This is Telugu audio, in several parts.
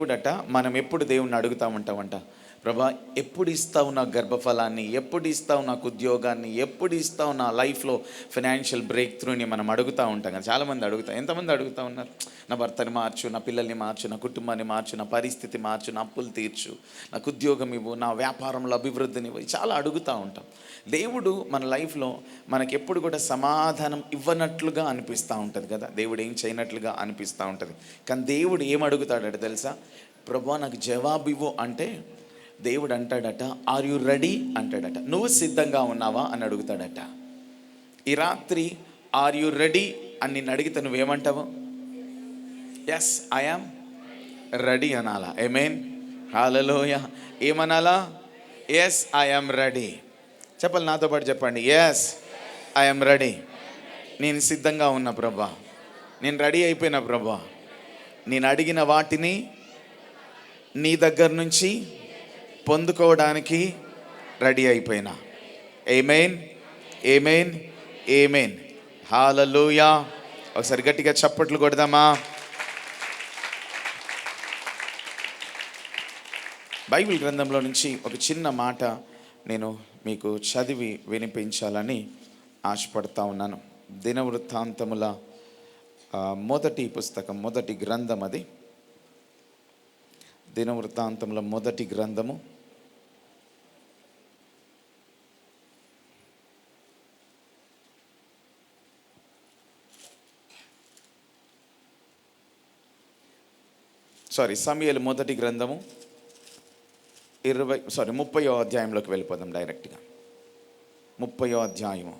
ఇప్పుడట మనం ఎప్పుడు దేవుణ్ణి అడుగుతా ఉంటామంట, ప్రభా ఎప్పుడు ఇస్తావు నా గర్భఫలాన్ని, ఎప్పుడు ఇస్తావు నాకు ఉద్యోగాన్ని, ఎప్పుడు ఇస్తావు నా లైఫ్లో ఫైనాన్షియల్ బ్రేక్ త్రూని మనం అడుగుతూ ఉంటాం కదా. చాలామంది అడుగుతాం. ఎంతమంది అడుగుతూ ఉన్నారు? నా భర్తని మార్చు, నా పిల్లల్ని మార్చు, నా కుటుంబాన్ని మార్చు, నా పరిస్థితి మార్చు, నా అప్పులు తీర్చు, నాకు ఉద్యోగం ఇవ్వు, నా వ్యాపారంలో అభివృద్ధిని ఇవ్వు. చాలా అడుగుతూ ఉంటాం. దేవుడు మన లైఫ్లో మనకి ఎప్పుడు కూడా సమాధానం ఇవ్వనట్లుగా అనిపిస్తూ ఉంటుంది కదా. దేవుడు ఏం చేయనట్లుగా అనిపిస్తూ ఉంటుంది. కానీ దేవుడు ఏం అడుగుతాడట తెలుసా? ప్రభా నాకు జవాబు ఇవ్వు అంటే దేవుడు అంటాడట, ఆర్ యు రెడీ అంటాడట. నువ్వు సిద్ధంగా ఉన్నావా అని అడుగుతాడట. ఈ రాత్రి ఆర్ యు రెడీ అని నిన్ను అడిగితే నువ్వేమంటావు? ఎస్ ఐ యామ్ రెడీ అనాలా. Amen, hallelujah. ఏమనాలా? Yes I am ready. చెప్పాలి, నాతో పాటు చెప్పండి. Yes I am ready. నేను సిద్ధంగా ఉన్నా ప్రభా, నేను రెడీ అయిపోయినా ప్రభా, నేను అడిగిన వాటిని నీ దగ్గర నుంచి పొందుకోవడానికి రెడీ అయిపోయినా. ఆమేన్, ఆమేన్, ఆమేన్, హల్లెలూయా. ఒకసారి గట్టిగా చప్పట్లు కొడదామా? బైబిల్ గ్రంథంలో నుంచి ఒక చిన్న మాట నేను మీకు చదివి వినిపించాలని ఆశపడతా ఉన్నాను. దినవృత్తాంతముల మొదటి పుస్తకం, మొదటి గ్రంథం, అది దినవృత్తాంతముల మొదటి గ్రంథము 30వ మొదటి గ్రంథము 30వ అధ్యాయంలోకి వెళ్ళిపోదాం డైరెక్ట్గా. 30వ అధ్యాయము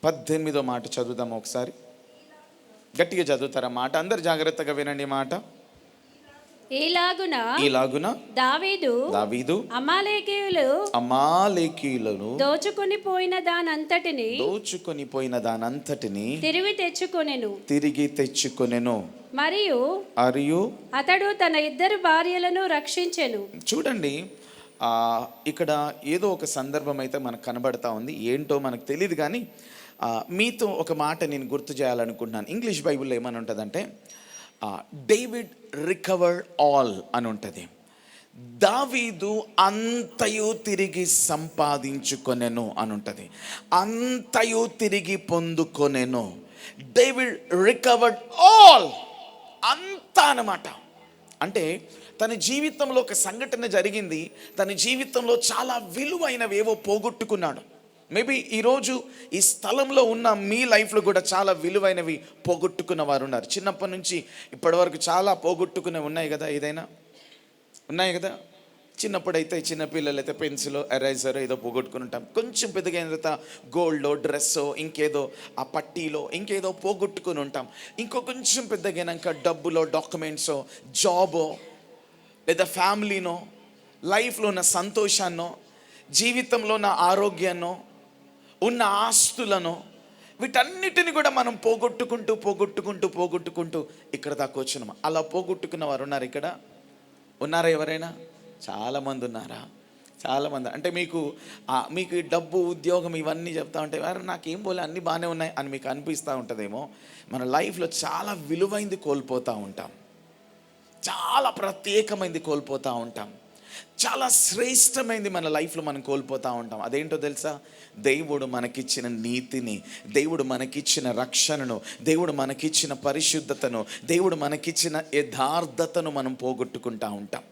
18వ మాట చదువుదాము ఒకసారి. గట్టిగా చదువుతారా మాట? అందరు జాగ్రత్తగా వినండి మాట. ఈలాగున దావీదు అమాలేకీయులను దోచుకొని పోయిన దానంతటిని తిరిగి తెచ్చుకొనెను మరియు అతడు తన 2 భార్యలను రక్షించెను. చూడండి, ఇక్కడ ఏదో ఒక సందర్భం అయితే మనకు కనబడతా ఉంది. ఏంటో మనకు తెలియదు, కానీ మీతో ఒక మాట నేను గుర్తు చేయాలనుకుంటున్నాను. ఇంగ్లీష్ బైబిల్లో ఏమని ఉంటుందంటే, డేవిడ్ రికవర్డ్ ఆల్ అని ఉంటుంది. దావీదు అంతయు తిరిగి సంపాదించుకొనెను అని ఉంటుంది. అంతయు తిరిగి పొందుకొనెను. డేవిడ్ రికవర్డ్ ఆల్, అంతా అన్నమాట. అంటే తన జీవితంలో ఒక సంఘటన జరిగింది. తన జీవితంలో చాలా విలువైనవి ఏవో పోగొట్టుకున్నాడు. మేబీ ఈరోజు ఈ స్థలంలో ఉన్న మీ లైఫ్లో కూడా చాలా విలువైనవి పోగొట్టుకున్న వారు ఉన్నారు. చిన్నప్పటి నుంచి ఇప్పటి వరకు చాలా పోగొట్టుకునే ఉన్నాయి కదా. ఏదైనా ఉన్నాయి కదా. చిన్నప్పుడైతే చిన్నపిల్లలు అయితే పెన్సిల్, ఎరేజర్ ఏదో పోగొట్టుకుని ఉంటాం. కొంచెం పెద్దగా అయిన తర్వాత గోల్డో, డ్రెస్సో, ఇంకేదో ఆ పట్టీలో ఇంకేదో పోగొట్టుకుని ఉంటాం. ఇంకో కొంచెం పెద్దగా అయినాక డబ్బులో, డాక్యుమెంట్సో, జాబో, లేదా ఫ్యామిలీనో, లైఫ్లో ఉన్న సంతోషాన్నో, జీవితంలో ఉన్న ఆరోగ్యాన్నో, ఉన్న ఆస్తులను, వీటన్నిటిని కూడా మనం పోగొట్టుకుంటూ ఇక్కడ దాకా వచ్చినాం. అలా పోగొట్టుకున్న వారు ఉన్నారు ఇక్కడ? ఉన్నారా ఎవరైనా? చాలామంది ఉన్నారా? చాలామంది. అంటే మీకు డబ్బు, ఉద్యోగం ఇవన్నీ చెప్తా ఉంటే నాకేం పోలే, అన్నీ బాగానే ఉన్నాయి అని మీకు అనిపిస్తూ ఉంటుందేమో. మన లైఫ్లో చాలా విలువైంది కోల్పోతూ ఉంటాం, చాలా ప్రత్యేకమైంది కోల్పోతూ ఉంటాం, చాలా శ్రేష్టమైంది మన లైఫ్లో మనం కోల్పోతూ ఉంటాం. అదేంటో తెలుసా? దేవుడు మనకిచ్చిన నీతిని, దేవుడు మనకిచ్చిన రక్షణను, దేవుడు మనకిచ్చిన పరిశుద్ధతను, దేవుడు మనకిచ్చిన యథార్థతను మనం పోగొట్టుకుంటూ ఉంటాం.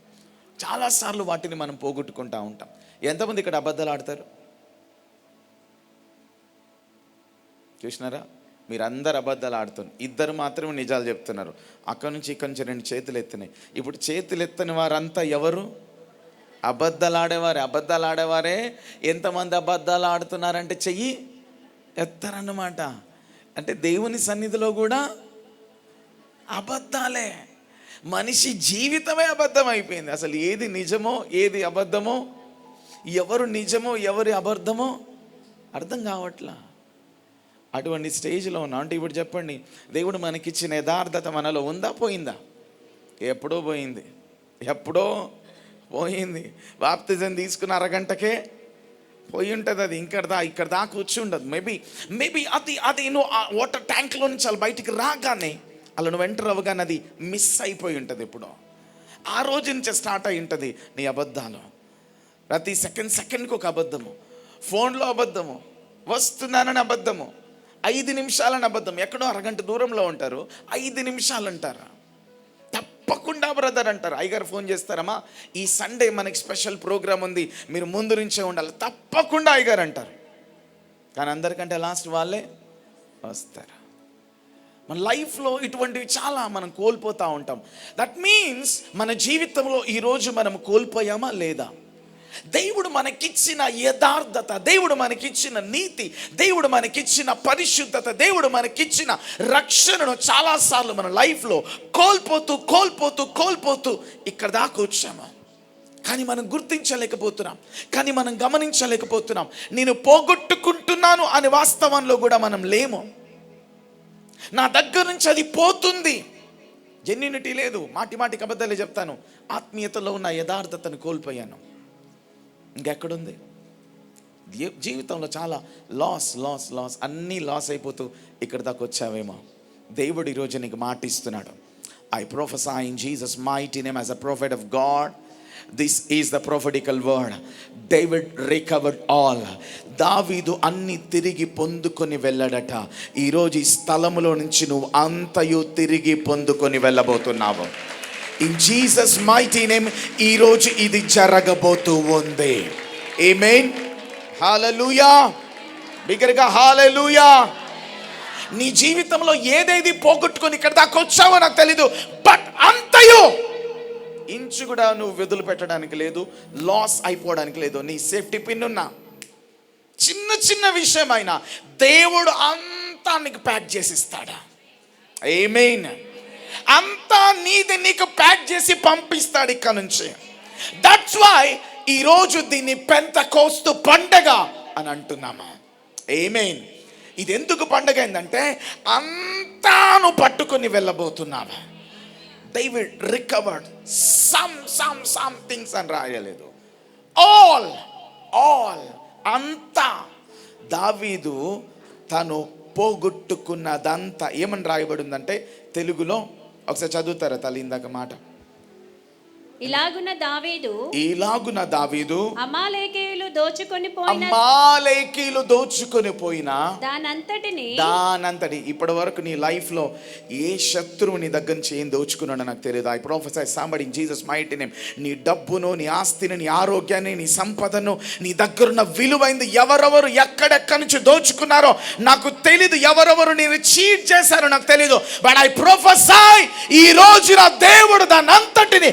చాలాసార్లు వాటిని మనం పోగొట్టుకుంటూ ఉంటాం. ఎంతమంది ఇక్కడ అబద్ధాలు ఆడతారు? చూసినారా? మీరందరు అబద్ధాలు ఆడుతున్నారు, 2 మాత్రమే నిజాలు చెప్తున్నారు. ఇక్కడి నుంచి 2 చేతులు ఎత్తినాయి. ఇప్పుడు చేతులు ఎత్తని వారంతా ఎవరు? అబద్ధాలు ఆడేవారే. ఎంతమంది అబద్ధాలు ఆడుతున్నారంటే చెయ్యి ఎత్తారన్నమాట. అంటే దేవుని సన్నిధిలో కూడా అబద్ధాలే. మనిషి జీవితమే అబద్ధం అయిపోయింది. అసలు ఏది నిజమో ఏది అబద్ధమో, ఎవరు నిజమో ఎవరి అబద్ధమో అర్థం కావట్లా. అటువంటి స్టేజ్లో ఉన్నాం. అంటే ఇప్పుడు చెప్పండి, దేవుడు మనకిచ్చిన యథార్థత మనలో ఉందా, పోయిందా? ఎప్పుడో పోయింది. బాప్తిజం తీసుకున్న అరగంటకే పోయి ఉంటుంది, అది ఇక్కడ దాకా వచ్చి ఉండదు. మేబీ అది నువ్వు ఆ వాటర్ ట్యాంక్లో నుంచి అలా బయటికి రాగానే అలా నువ్వు ఎంటర్ అవ్వగానే అది మిస్ అయిపోయి ఉంటుంది. ఎప్పుడో ఆ రోజు నుంచే స్టార్ట్ అయి ఉంటుంది నీ అబద్ధాలు. ప్రతి సెకండ్కి ఒక అబద్ధము, ఫోన్లో అబద్ధము, వస్తున్నానని అబద్ధము, 5 నిమిషాలని అబద్ధం. ఎక్కడో అరగంట దూరంలో ఉంటారు, 5 నిమిషాలు అంటారు. తప్పకుండా బ్రదర్ అంటారు, అయ్యగారు ఫోన్ చేస్తారమ్మా ఈ సండే మనకి స్పెషల్ ప్రోగ్రామ్ ఉంది, మీరు ముందు నుంచే ఉండాలి, తప్పకుండా అయ్యగారు అంటారు. కానీ అందరికంటే లాస్ట్ వాళ్ళే వస్తారు. మన లైఫ్లో ఇటువంటివి చాలా మనం కోల్పోతూ ఉంటాం. దట్ మీన్స్ మన జీవితంలో ఈరోజు మనం కోల్పోయామా లేదా? దేవుడు మనకిచ్చిన యథార్థత, దేవుడు మనకిచ్చిన నీతి, దేవుడు మనకిచ్చిన పరిశుద్ధత, దేవుడు మనకిచ్చిన రక్షణను చాలాసార్లు మన లైఫ్లో కోల్పోతూ ఇక్కడ దాకా వచ్చాము. కానీ మనం గుర్తించలేకపోతున్నాం, కానీ మనం గమనించలేకపోతున్నాం. నేను పోగొట్టుకుంటున్నాను అనే వాస్తవంలో కూడా మనం లేము. నా దగ్గర నుంచి అది పోతుంది, జెన్యూనిటీ లేదు, మాటికి అబద్ధాలే చెప్తాను, ఆత్మీయతలో ఉన్న యథార్థతను కోల్పోయాను. ఇంకెక్కడుంది? జీవితంలో చాలా లాస్ అన్నీ లాస్ అయిపోతూ ఇక్కడ దాకా వచ్చావేమో. దేవుడు ఈరోజు నీకు మాట ఇస్తున్నాడు. I prophesy in Jesus mighty name as a prophet of God. This is the prophetical word. David recovered all. దావీదు అన్ని తిరిగి పొందుకొని వెళ్ళడట. ఈరోజు ఈ స్థలములో నుంచి నువ్వు అంతయు తిరిగి పొందుకొని వెళ్ళబోతున్నావు. ఇన్ జీసస్ మైటీ నేమ్ ఈరోజు ఇది జరగబోతూ ఉంది. ఆమేన్, హల్లెలూయా, బిగ్గరగా హల్లెలూయా. నీ జీవితంలో ఏదేది పోగొట్టుకొని ఇక్కడ దాకా వచ్చావో నాకు తెలీదు, బట్ అంతయు ఇంచు కూడా నువ్వు వదిలి పెట్టడానికి లేదు, లాస్ అయిపోవడానికి లేదు. నీ సేఫ్టీ పిన్ ఉన్నా చిన్న విషయమైనా దేవుడు అంతా నీకు ప్యాక్ చేసి ఇస్తాడా? ఆమేన్. అంతా నీది నీకు ప్యాక్ చేసి పంపిస్తాడు ఇక్కడ నుంచి. దట్స్ వై ఈరోజు దీన్ని పెంతెకోస్తు పండగ అని అంటున్నామా? ఆమేన్. ఇది ఎందుకు పండగ అయిందంటే అంతాను పట్టుకొని వెళ్ళబోతున్నావా. డేవిడ్ రికవర్డ్ సమ్ థింగ్స్ అని రాయలేదు, ఆల్ అంతా. దావీదు తను పోగొట్టుకున్నదంతా ఏమని రాయబడి ఉందంటే తెలుగులో ఒకసారి చదువుతారా తల్లి ఇందాక మాట? ఇలాగున దావీదు అమాలేకీయులు దోచుకొని పోయిన దానంతటి ఇప్పటి వరకు నీ లైఫ్ లో ఏ శత్రువు నీ దగ్గర నుంచి ఏం దోచుకున్నాడో నాకు తెలియదు. I prophesy somebody in Jesus mighty name. నీ డబ్బును, నీ ఆస్తిని, నీ ఆరోగ్యాన్ని, నీ సంపదను, నీ దగ్గరున్న విలువైంది ఎవరెవరు ఎక్కడెక్కడి నుంచి దోచుకున్నారో నాకు తెలీదు, ఎవరెవరు నేను చీట్ చేశారో నాకు తెలీదు. బట్ ఐ ప్రొఫెసై ఈ రోజు నా దేవుడు దాని అంతటిని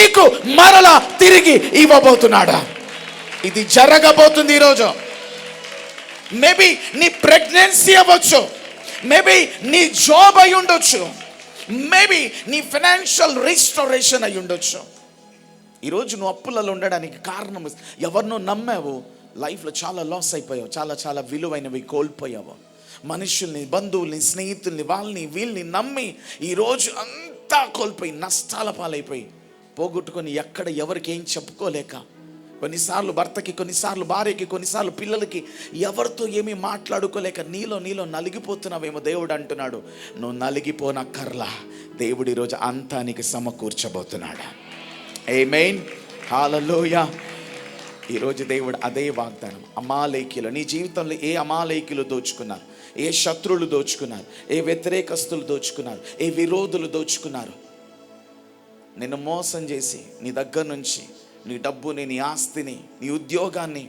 నీకు మరలా తిరిగి ఇవ్వబోతున్నాడా? ఇది జరగబోతుంది ఈరోజు. మేబీ నీ ప్రెగ్నెన్సీ అవ్వచ్చు, మేబీ నీ జాబ్ అయి ఉండొచ్చు, మేబీ నీ ఫైనాన్షియల్ రిస్టోరేషన్ అయి ఉండొచ్చు. ఈరోజు నువ్వు అప్పులలో ఉండడానికి కారణం ఎవరినో నమ్మావు, లైఫ్లో చాలా లాస్ అయిపోయావు, చాలా విలువైనవి కోల్పోయావు. మనుషుల్ని, బంధువుల్ని, స్నేహితుల్ని, వాళ్ళని వీళ్ళని నమ్మి ఈరోజు అంతా కోల్పోయి నష్టాల పాలైపోయి పోగొట్టుకొని ఎక్కడ ఎవరికి ఏం చెప్పుకోలేక, కొన్నిసార్లు భర్తకి, కొన్నిసార్లు భార్యకి, కొన్నిసార్లు పిల్లలకి ఎవరితో ఏమీ మాట్లాడుకోలేక నీలో నలిగిపోతున్నావేమో. దేవుడు అంటున్నాడు నువ్వు నలిగిపోనక్కర్లా, దేవుడు ఈరోజు అంతానికి సమకూర్చబోతున్నాడు. ఆమేన్, హల్లెలూయా. ఈరోజు దేవుడు అదే వాగ్దానం. అమాలేకీయులు, నీ జీవితంలో ఏ అమాలేకీయులు దోచుకున్నారు, ఏ శత్రువులు దోచుకున్నారు, ఏ వ్యతిరేకస్తులు దోచుకున్నారు, ఏ విరోధులు దోచుకున్నారు, నిన్ను మోసం చేసి నీ దగ్గర నుంచి నీ డబ్బుని, నీ ఆస్తిని, నీ ఉద్యోగాన్ని,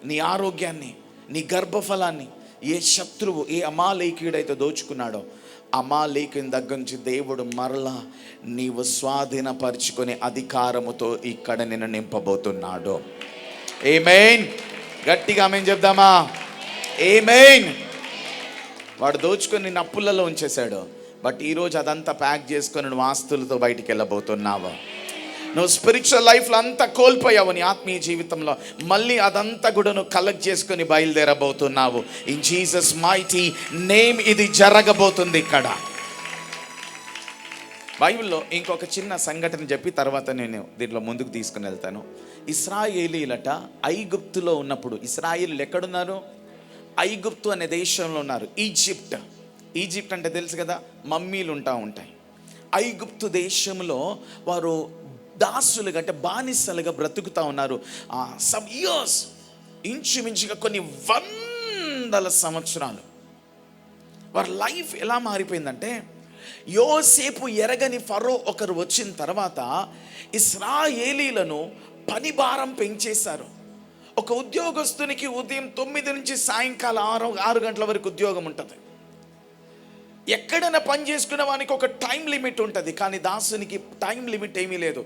నీ ఆరోగ్యాన్ని, నీ గర్భఫలాన్ని ఏ శత్రువు, ఏ అమాలేకీయుడైతే దోచుకున్నాడో అమాలేకుని దగ్గర నుంచి దేవుడు మరలా నీవు స్వాధీనపరుచుకునే అధికారముతో ఇక్కడ నిన్ను నింపబోతున్నాడు. ఆమేన్. గట్టిగా ఆమేన్ చెప్దామా? ఆమేన్. వాడు దోచుకొని నిన్ను అప్పులలో ఉంచేశాడు, బట్ ఈరోజు అదంతా ప్యాక్ చేసుకొని నువ్వు ఆస్తులతో బయటికి వెళ్ళబోతున్నావు. నువ్వు స్పిరిచువల్ లైఫ్లో అంతా కోల్పోయావు, నీ ఆత్మీయ జీవితంలో మళ్ళీ అదంతా కూడా నువ్వు కలెక్ట్ చేసుకొని బయలుదేరబోతున్నావు. ఇన్ జీసస్ మైటీ నేమ్ ఇది జరగబోతుంది ఇక్కడ. బైబిల్లో ఇంకొక చిన్న సంఘటన చెప్పి తర్వాత నేను దీంట్లో ముందుకు తీసుకుని వెళ్తాను. ఇశ్రాయేలీలట ఐగుప్తులో ఉన్నప్పుడు, ఇశ్రాయేలీలు ఎక్కడున్నారు? ఐగుప్తు అనే దేశంలో ఉన్నారు. ఈజిప్ట్ అంటే తెలుసు కదా, మమ్మీలు ఉంటాయి. ఐగుప్తు దేశంలో వారు దాసులుగా అంటే బానిసలుగా బ్రతుకుతూ ఉన్నారు. సమ్ ఇయర్స్, ఇంచుమించుగా కొన్ని వందల సంవత్సరాలు. వారి లైఫ్ ఎలా మారిపోయిందంటే, యోసేపు ఎరగని ఫరో ఒకరు వచ్చిన తర్వాత ఇశ్రాయేలీలను పని భారం పెంచేశారు. ఒక ఉద్యోగస్తునికి ఉదయం 9 నుంచి సాయంకాలం 6 గంటల వరకు ఉద్యోగం ఉంటుంది. ఎక్కడైనా పని చేసుకునే వానికి ఒక టైం లిమిట్ ఉంటుంది, కానీ దాసునికి టైం లిమిట్ ఏమీ లేదు.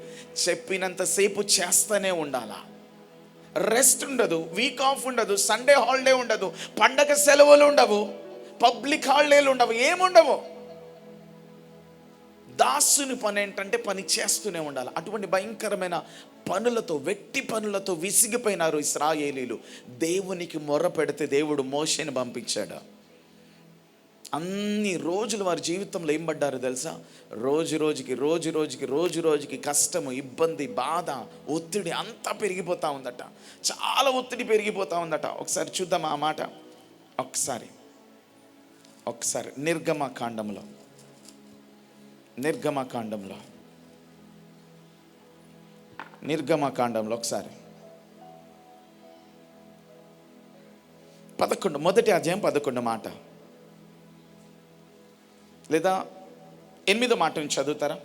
చెప్పినంతసేపు చేస్తూనే ఉండాలా. రెస్ట్ ఉండదు, వీక్ ఆఫ్ ఉండదు, సండే హాలిడే ఉండదు, పండగ సెలవులు ఉండవు, పబ్లిక్ హాలిడేలు ఉండవు, ఏముండవు. దాసుని పని ఏంటంటే పని చేస్తూనే ఉండాలి. అటువంటి భయంకరమైన పనులతో, వెట్టి పనులతో విసిగిపోయినారు ఇశ్రాయేలీలు. దేవునికి మొర్ర పెడితే దేవుడు మోషేని పంపించాడు. అన్ని రోజులు వారి జీవితంలో ఏం పడ్డారు తెలుసా? రోజు రోజుకి కష్టము, ఇబ్బంది, బాధ, ఒత్తిడి అంతా పెరిగిపోతూ ఉందట. చాలా ఒత్తిడి పెరిగిపోతూ ఉందట. ఒకసారి చూద్దాం ఆ మాట. ఒకసారి నిర్గమకాండంలో ఒకసారి 11, మొదటి అధ్యాయం 11 మాట, లేదా 8వ మాట నుంచి చదువుతారా?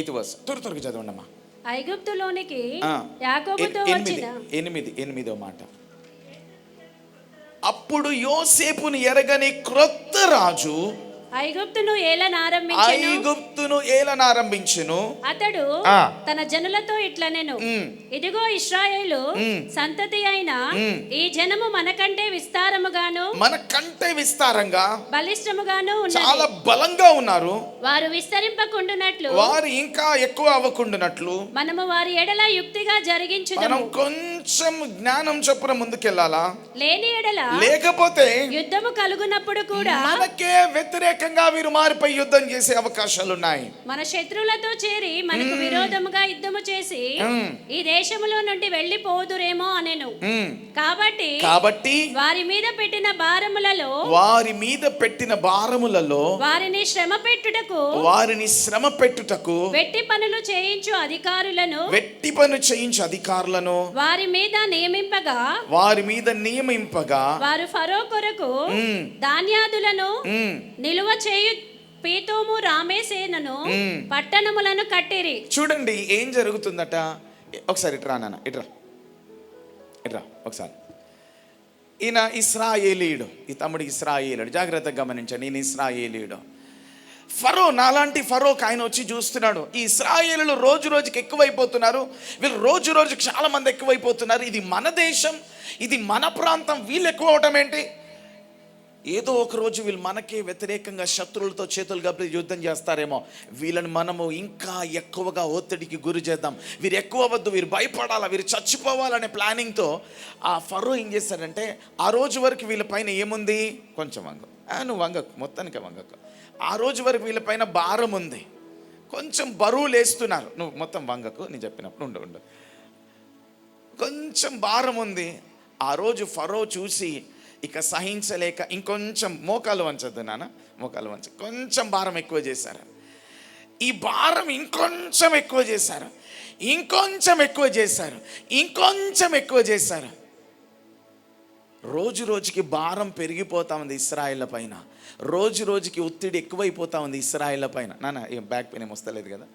8th verse త్వరగా చదవండి అమ్మా. ఐగుప్తులోనికి యాకోబుతో వచ్చిన 8వ మాట. అప్పుడు యోసేపును ఎరగని క్రొత్త రాజు ఐగుప్తును ఏలనారంభించెను. అతడు తన జనులతో ఇట్లనెను, ఇదిగో ఇశ్రాయేలు సంతతి అయిన ఈ జనము మనకంటే విస్తారంగా బలిష్టముగాను చాలా బలంగా ఉన్నారు. వారు విస్తరింపకుండునట్లు, వారు ఇంకా ఎక్కువ అవ్వకుండునట్లు మనము వారి ఎడల యుక్తిగా జరిగించుదాము. మనం కొంచెం జ్ఞానం చొప్పున ముందుకెళ్ళాలా. లేని ఎడల, లేకపోతే యుద్ధము కలుగునప్పుడు కూడా మనకే వ్యతిరేకంగా వీరు మారిపోయి యుద్ధం చేసే అవకాశాలు ఉన్నాయి. మన శత్రువులతో చేరి మనకు విరోధముగా యుద్ధము చేసి ఈ దేశములో నుండి వెళ్ళిపోదురేమో అనెను. కాబట్టి వారి మీద పెట్టిన భారములలో వారిని శ్రమ పెట్టుటకు వెట్టి పనులు చేయించు అధికారులను వారి మీద నియమింపగా వారు ఫరో కొరకు ధాన్యాదులను నిలువ చేయు పీతోము రామేసేనను పట్టణములను కట్టిరి. చూడండి ఏం జరుగుతుందట. ఒకసారి ఇట్రా నాన్న, ఇట్రా ఒకసారి. ఈయన ఇశ్రాయేలీయుడు, ఈ తమ్ముడు ఇశ్రాయేలీయుడు. జాగ్రత్తగా గమనించండి, ఈయన ఇశ్రాయేలీయుడు. ఫరో, నాలాంటి ఫరోకి ఆయన వచ్చి చూస్తున్నాడు. ఈ ఇశ్రాయేలీయులు రోజుకి ఎక్కువైపోతున్నారు, వీళ్ళు రోజుకి చాలా మంది ఎక్కువైపోతున్నారు. ఇది మన దేశం, ఇది మన ప్రాంతం, వీళ్ళు ఎక్కువ అవటం ఏంటి? ఏదో ఒక రోజు వీళ్ళు మనకే వ్యతిరేకంగా శత్రువులతో చేతులు కలిపి యుద్ధం చేస్తారేమో, వీళ్ళని మనము ఇంకా ఎక్కువగా ఒత్తిడికి గురి చేద్దాం, వీరు ఎక్కువ వద్దు, వీరు భయపడాలా, వీరు చచ్చిపోవాలనే ప్లానింగ్తో ఆ ఫరో ఏం చేస్తాడంటే, ఆ రోజు వరకు వీళ్ళపైన ఏముంది? కొంచెం నువ్వు వంగకు, మొత్తానికి వంగకు. ఆ రోజు వరకు వీళ్ళపైన భారం ఉంది, కొంచెం బరువు లేస్తున్నారు. నువ్వు మొత్తం వంగకు, నేను చెప్పినప్పుడు ఉండు. కొంచెం భారం ఉంది. ఆ రోజు ఫరో చూసి ఇక సహించలేక ఇంకొంచెం మోకాలు వంచద్దు నాన్న, మోకాలు వంచ, కొంచెం భారం ఎక్కువ చేశారు. ఈ భారం ఇంకొంచెం ఎక్కువ చేశారు. రోజుకి భారం పెరిగిపోతా ఉంది ఇశ్రాయేళ్ల పైన. రోజుకి ఒత్తిడి ఎక్కువైపోతా ఉంది ఇశ్రాయేళ్ల పైన. నాన్న బ్యాక్ పెయిన్ ఏమొస్తలేదు కదా,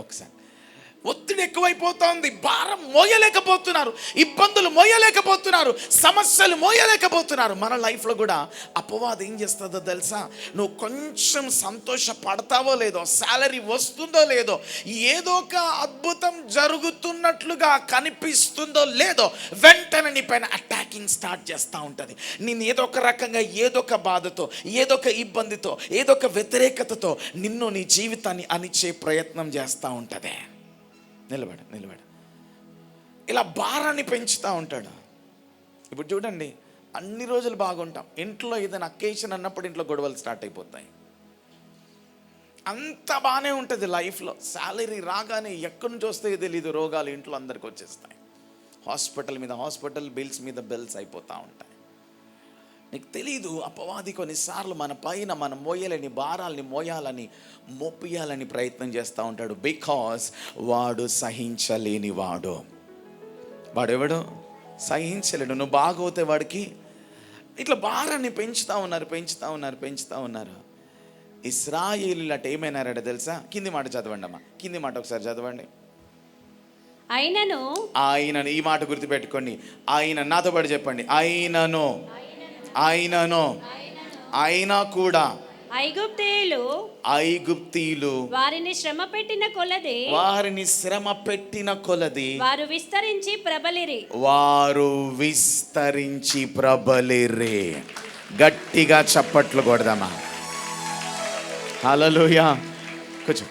ఒకసారి. ఒత్తిడి ఎక్కువైపోతా ఉంది, భారం మోయలేకపోతున్నారు, ఇబ్బందులు మోయలేకపోతున్నారు, సమస్యలు మోయలేకపోతున్నారు. మన లైఫ్లో కూడా అపవాదం ఏం చేస్తుందో తెలుసా? నువ్వు కొంచెం సంతోషపడతావో లేదో, శాలరీ వస్తుందో లేదో, ఏదో ఒక అద్భుతం జరుగుతున్నట్లుగా కనిపిస్తుందో లేదో, వెంటనే నీ పైన అటాకింగ్ స్టార్ట్ చేస్తూ ఉంటుంది. నేను ఏదో ఒక రకంగా, ఏదో ఒక బాధతో, ఏదో ఒక ఇబ్బందితో, ఏదో ఒక వ్యతిరేకతతో నిన్ను, నీ జీవితాన్ని అణిచే ప్రయత్నం చేస్తూ ఉంటుంది. నిలబడ ఇలా భారాన్ని పెంచుతూ ఉంటాడు. ఇప్పుడు చూడండి, అన్ని రోజులు బాగుంటాం, ఇంట్లో ఏదైనా అకేషన్ అన్నప్పుడు ఇంట్లో గొడవలు స్టార్ట్ అయిపోతాయి. అంత బాగానే ఉంటుంది లైఫ్లో. శాలరీ రాగానే ఎక్కడి నుంచి వస్తాయో తెలీదు, రోగాలు ఇంట్లో అందరికి వచ్చేస్తాయి. హాస్పిటల్ మీద హాస్పిటల్, బిల్స్ మీద బిల్స్ అయిపోతూ ఉంటాయి. నీకు తెలీదు, అపవాది కొన్నిసార్లు మన పైన మనం మోయలేని భారాల్ని మోయాలని, మోపియాలని ప్రయత్నం చేస్తూ ఉంటాడు. బికాస్ వాడు సహించలేని వాడు. వాడెవడు? సహించలేడు. నువ్వు బాగోతే వాడికి ఇట్లా భారాన్ని పెంచుతూ ఉన్నారు. ఇశ్రాయేలీలు అటు ఏమైనారట తెలుసా? కింది మాట చదవండి అమ్మా, కింది మాట ఒకసారి చదవండి. ఆయనను, ఈ మాట గుర్తుపెట్టుకోండి. ఆయన, నాతో పాటు చెప్పండి, ఆయనను అయినా కూడా ఐగుప్తీయులు వారిని శ్రమ పెట్టిన కొలది వారు విస్తరించి ప్రబలిరి. గట్టిగా చప్పట్లు కొడదామా? హల్లెలూయా. కూర్చో.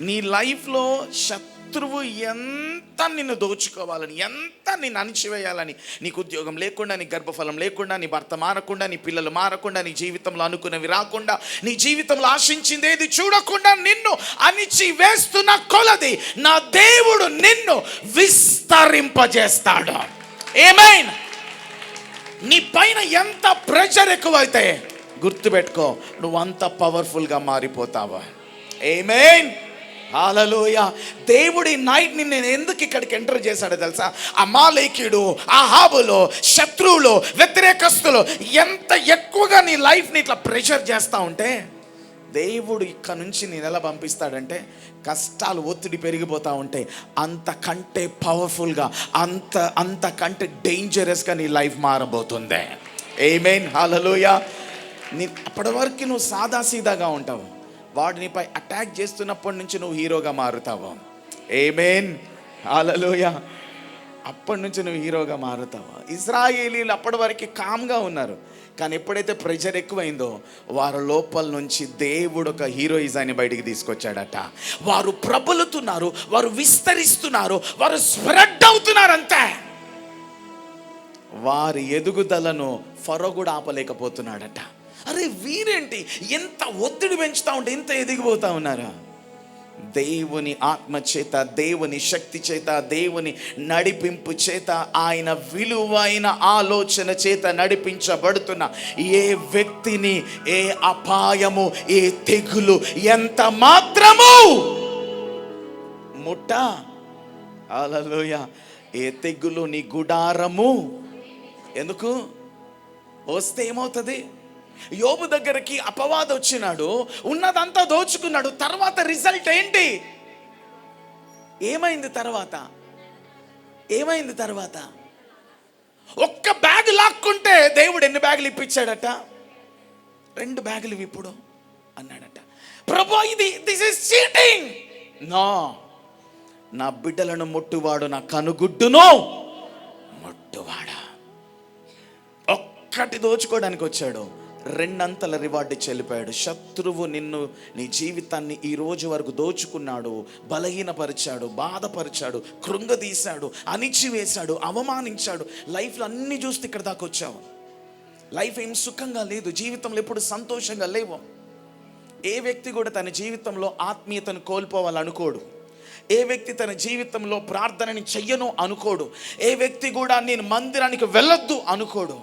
నీ లైఫ్లో శత్రువు ఎంత నిన్ను దోచుకోవాలని, ఎంత నిన్ను అణిచివేయాలని, నీకు ఉద్యోగం లేకుండా, నీ గర్భఫలం లేకుండా, నీ భర్త మారకుండా, నీ పిల్లలు మారకుండా, నీ జీవితంలో అనుకున్నవి రాకుండా, నీ జీవితంలో ఆశించిందేది చూడకుండా నిన్ను అణిచివేస్తున్న కొలది నా దేవుడు నిన్ను విస్తరింపజేస్తాడు. ఆమేన్. నీ పైన ఎంత ప్రెషర్ ఎక్కువైతే గుర్తుపెట్టుకో, నువ్వు అంత పవర్ఫుల్గా మారిపోతావా. ఆమేన్. హల్లెలూయా. దేవుడి నైట్ ని నేను ఎందుకు ఇక్కడికి ఎంటర్ చేశాడో తెలుసా? అమాలేకీయుడు, అహాబులో, శత్రువులు, వ్యతిరేకస్తులు ఎంత ఎక్కువగా నీ లైఫ్ని ఇట్లా ప్రెషర్ చేస్తూ ఉంటే, దేవుడు ఇక్కడ నుంచి నేను ఎలా పంపిస్తాడంటే, కష్టాలు, ఒత్తిడి పెరిగిపోతూ ఉంటే అంతకంటే పవర్ఫుల్గా, అంతకంటే డేంజరస్గా నీ లైఫ్ మారబోతుంది. ఆమేన్. హల్లెలూయా. అప్పటి వరకు నువ్వు సాదాసీదాగా ఉంటావు, వాడు నీపై అటాక్ చేస్తున్నప్పటి నుంచి నువ్వు హీరోగా మారుతావు. ఆమేన్. హల్లెలూయా. అప్పటి నుంచి నువ్వు హీరోగా మారుతావు. ఇశ్రాయేలీలు అప్పటి వరకు కామ్గా ఉన్నారు, కానీ ఎప్పుడైతే ప్రెషర్ ఎక్కువైందో వారి లోపల నుంచి దేవుడు ఒక హీరోయిజాన్ని బయటికి తీసుకొచ్చాడట. వారు ప్రబలుతున్నారు, వారు విస్తరిస్తున్నారు, వారు స్ప్రెడ్ అవుతున్నారు. అంతే. వారి ఎదుగుదలను ఫరో కూడా ఆపలేకపోతున్నాడట. అరే వీరేంటి ఎంత ఒత్తిడి పెంచుతా ఉంటే ఇంత ఎదిగిపోతా ఉన్నారా? దేవుని ఆత్మ చేత, దేవుని శక్తి చేత, దేవుని నడిపింపు చేత, ఆయన విలువైన ఆలోచన చేత నడిపించబడుతున్న ఏ వ్యక్తిని ఏ అపాయము, ఏ తెగులు ఎంత మాత్రము ముట్ట. హల్లెలూయా. ఏ తెగులు నీ గుడారము ఎందుకు వస్తే ఏమవుతుంది? యోబు దగ్గరికి అపవాది వచ్చినాడు, ఉన్నదంతా దోచుకున్నాడు. తర్వాత రిజల్ట్ ఏంటి? ఏమైంది తర్వాత? ఒక్క బ్యాగ్ లాక్కుంటే దేవుడు ఎన్ని బ్యాగులు ఇప్పించాడట? 2 బ్యాగులు ఇప్పుడు అన్నాడట. ప్రభు, దిస్ ఇస్ చీటింగ్. నో, నా బిడ్డలను ముట్టువాడు నా కనుగుడ్డును ముట్టువాడా. ఒక్కటి దోచుకోవడానికి వచ్చాడు, 2 అంతల రివార్డు చెల్లిపోయాడు. శత్రువు నీ జీవితాన్ని ఈ రోజు వరకు దోచుకున్నాడు, బలహీనపరిచాడు, బాధపరిచాడు, కృంగదీశాడు, అణిచివేశాడు, అవమానించాడు. లైఫ్లో అన్ని చూస్తే ఇక్కడ దాకా వచ్చావు. లైఫ్ ఏం సుఖంగా లేదు, జీవితంలో ఎప్పుడు సంతోషంగా లేవు. ఏ వ్యక్తి కూడా తన జీవితంలో ఆత్మీయతను కోల్పోవాలనుకోడు. ఏ వ్యక్తి తన జీవితంలో ప్రార్థనని చెయ్యను అనుకోడు. ఏ వ్యక్తి కూడా నేను మందిరానికి వెళ్ళొద్దు అనుకోడు.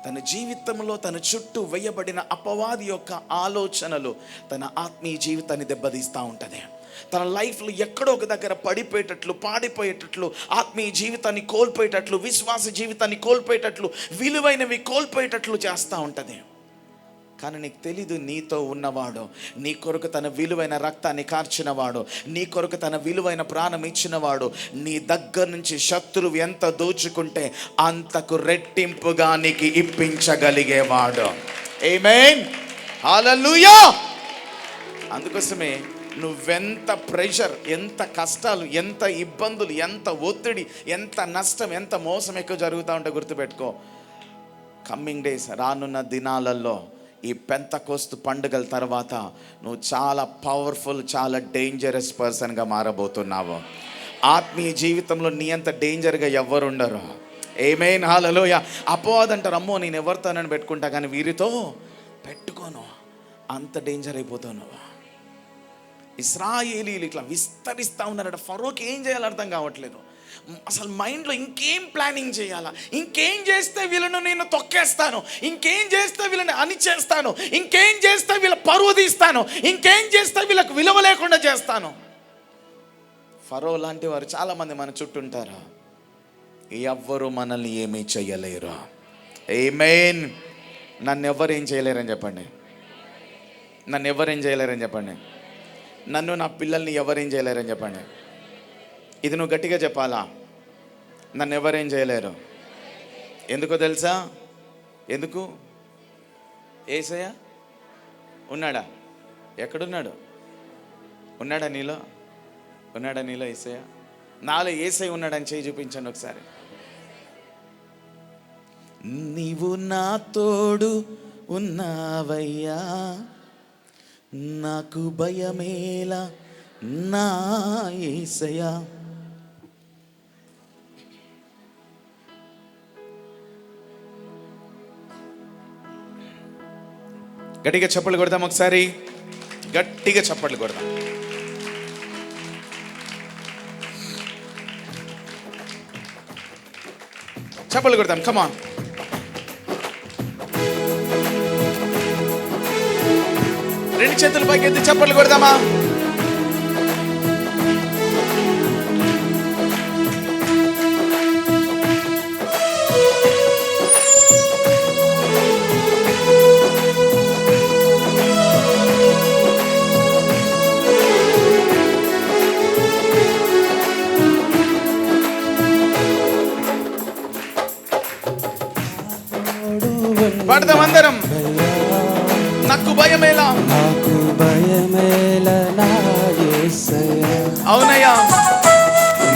తన జీవితంలో తన చుట్టూ వేయబడిన అపవాది యొక్క ఆలోచనలు తన ఆత్మీయ జీవితాన్ని దెబ్బతీస్తూ ఉంటుంది. తన లైఫ్లో ఎక్కడో ఒక దగ్గర పడిపోయేటట్లు, పాడిపోయేటట్లు, ఆత్మీయ జీవితాన్ని కోల్పోయేటట్లు, విశ్వాస జీవితాన్ని కోల్పోయేటట్లు, విలువైనవి కోల్పోయేటట్లు చేస్తూ ఉంటుంది. కానీ నీకు తెలీదు, నీతో ఉన్నవాడు, నీ కొరకు తన విలువైన రక్తాన్ని కార్చినవాడు, నీ కొరకు తన విలువైన ప్రాణం ఇచ్చినవాడు, నీ దగ్గర నుంచి శత్రువు ఎంత దోచుకుంటే అంతకు రెట్టింపుగా నీకు ఇప్పించగలిగేవాడు. ఆమేన్. హల్లెలూయా. అందుకోసమే నువ్వెంత ప్రెషర్, ఎంత కష్టాలు, ఎంత ఇబ్బందులు, ఎంత ఒత్తిడి, ఎంత నష్టం, ఎంత మోసం ఎక్కువ జరుగుతూ ఉంటే గుర్తుపెట్టుకో, కమ్మింగ్ డేస్, రానున్న దినాలలో, ఈ పెంతకోస్తు పండుగల తర్వాత నువ్వు చాలా పవర్ఫుల్, చాలా డేంజరస్ పర్సన్గా మారబోతున్నావు. ఆత్మీయ జీవితంలో నీ అంత డేంజర్గా ఎవ్వరు ఉండరు. ఆమేన్. హల్లెలూయా. అపవాది అంటారు, అమ్మో నేను ఎవరితోనని పెట్టుకుంటా కానీ వీరితో పెట్టుకోను, అంత డేంజర్ అయిపోతావు నువ్వు. ఇశ్రాయేలీలు ఇట్లా విస్తరిస్తూ ఉన్నారట. ఫరోకి ఏం చేయాలో అర్థం కావట్లేదు. అసలు మైండ్లో ఇంకేం ప్లానింగ్ చేయాలా, ఇంకేం చేస్తే వీళ్ళను నేను తొక్కేస్తాను, ఇంకేం చేస్తే వీళ్ళని అణిచేస్తాను, ఇంకేం చేస్తే వీళ్ళ పరువు తీస్తాను, ఇంకేం చేస్తే వీళ్ళకు విలువ లేకుండా చేస్తాను. ఫరో లాంటి వారు చాలామంది మన చుట్టూ ఉంటారు. ఎవ్వరు మనల్ని ఏమీ చేయలేరు. ఆమేన్. నన్ను ఎవరు ఏం చేయలేరని చెప్పండి. నన్ను ఎవరేం చేయలేరని చెప్పండి. నన్ను, నా పిల్లల్ని ఎవరేం చేయలేరని చెప్పండి. ఇది నువ్వు గట్టిగా చెప్పాలా. నన్ను ఎవరేం చేయలేరు. ఎందుకో తెలుసా? ఎందుకు? యేసయ్య ఉన్నాడా? ఎక్కడున్నాడు? ఉన్నాడా నీలో? ఉన్నాడా నీలో యేసయ్య? నాలో యేసయ్య ఉన్నాడని చేయి చూపించండి ఒకసారి. నీవు నా తోడు ఉన్నావయ్యా, నాకు భయమేలా నా యేసయ్యా. గట్టిగా చప్పట్లు కొడదాం ఒకసారి. గట్టిగా చప్పట్లు కొడదాం. చప్పట్లు కొడదాం. కమాన్. రెండు చేతుల పైకి ఎత్తి చప్పట్లు కొడదామా? పడదాం అందరం. నాకు భయమేలా, నాకు భయమేలా నా యేసయ్యా. అవునయ్యా,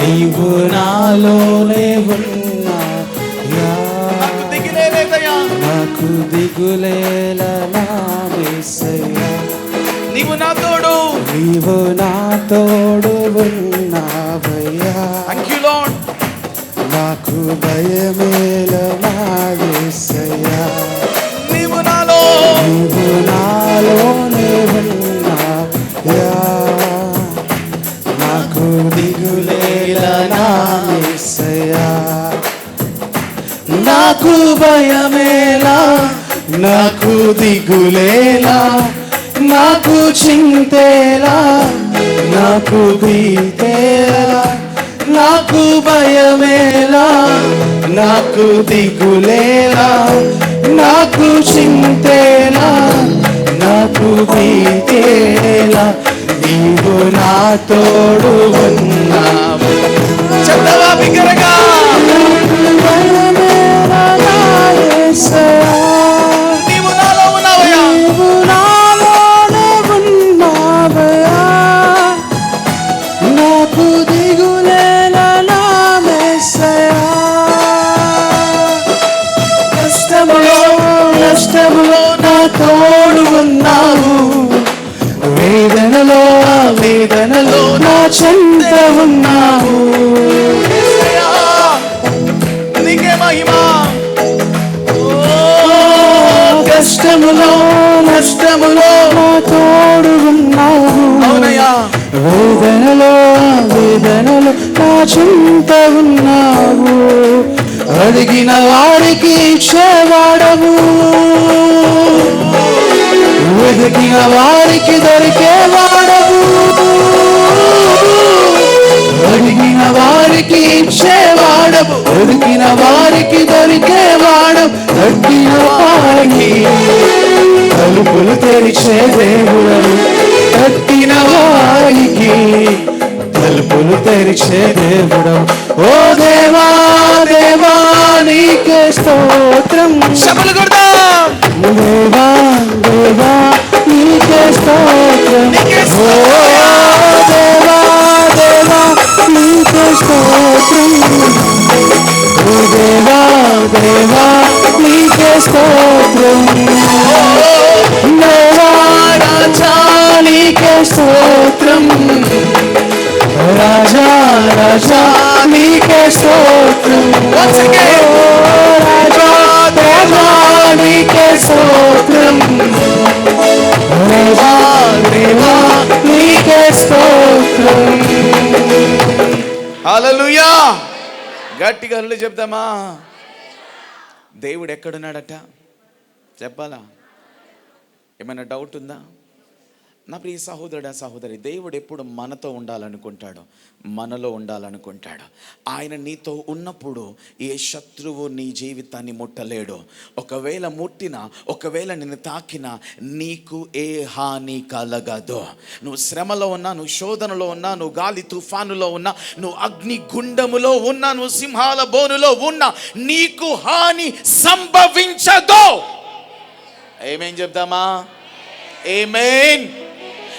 నీవు నాలోనే ఉన్నా, నాకు దిగులే లేదయ్యా, నాకు దిగులేలా నా యేసయ్యా. నీవు నా తోడు, నీవు నా తోడు ఉన్నావయ్యా. Thank you lord. నాకు భయమేలా నా యేసయ్యా. నీవు నాలో, నీవు నాలోనే ఉన్నావయ్యా. నాకు దిగులేలా నా యేసయ్యా. నాకు భయమేలా, నాకు దిగులేలా, నాకు చింతేలా, నాకు భీతేలా, నాకు భయమేలా, నాకు దిగులేలా, నాకు చింతేలా, నాకు భీతేలా, నీవు నా తోడు ఉన్నావు. చెప్తావా బిగ్గరగా? నీవు నాలో ఉన్నావయ్యా, నీవు నాలోనే ఉన్నావయ్యా. నాకు దిగులేలా నా యేసయ్యా. కష్టములో నష్టములో నా తోడు ఉన్నావు. వేదనలో వేదనలో నా చెంత ఉన్నావు. యేసయ్యా, నీకే మహిమ. కష్టములో నష్టములో నా తోడు ఉన్నావు. అవునయ్యా, వేదనలో వేదనలో నా చింత ఉన్నావు. అడిగిన వారికి ఇచ్చేవాడవు, వెతికిన వారికి దొరికేవాడవు. అడిగిన వారికి ఇచ్చేవాడవు, వెతికిన వారికి దొరికేవాడవు. తగ్గిన వారికి తలుపులు తెరిచే దేవుడవు. తగ్గిన వారికి తలుపులు తెరిచే దేవుడవు. ఓ దేవా దేవా నీకే స్తోత్రం. చప్పట్లు కొడదాం. దేవా దేవా నీకే స్తోత్రం. ఓ దేవా దేవా నీకే స్తోత్రం. ఓ దేవా దేవా నీకే స్తోత్రం. దేవా రాజా నీకే స్తోత్రం. రాజా రాజా నీకే స్తోత్రం. రాజా దేవా నీకే స్తోత్రం. దేవా దేవా నీకే హల్లెలూయా. గట్టిగా హల్లెలూయా చెప్దామా? దేవుడు ఎక్కడున్నాడట చెప్పాలా? ఏమైనా డౌట్ ఉందా? నా ప్రియ సహోదరుడా సహోదరి, దేవుడు ఎప్పుడు మనతో ఉండాలనుకుంటాడు, మనలో ఉండాలనుకుంటాడు. ఆయన నీతో ఉన్నప్పుడు ఏ శత్రువు నీ జీవితాన్ని ముట్టలేడు. ఒకవేళ ముట్టినా, ఒకవేళ నిన్ను తాకినా నీకు ఏ హాని కలగదు. నువ్వు శ్రమలో ఉన్నా, నువ్వు శోధనలో ఉన్నా, నువ్వు గాలి తుఫానులో ఉన్నా, నువ్వు అగ్ని గుండములో ఉన్నా, నువ్వు సింహాల బోనులో ఉన్నా, నీకు హాని సంభవించదు. ఏమేం చెప్దామా? ఆమేన్.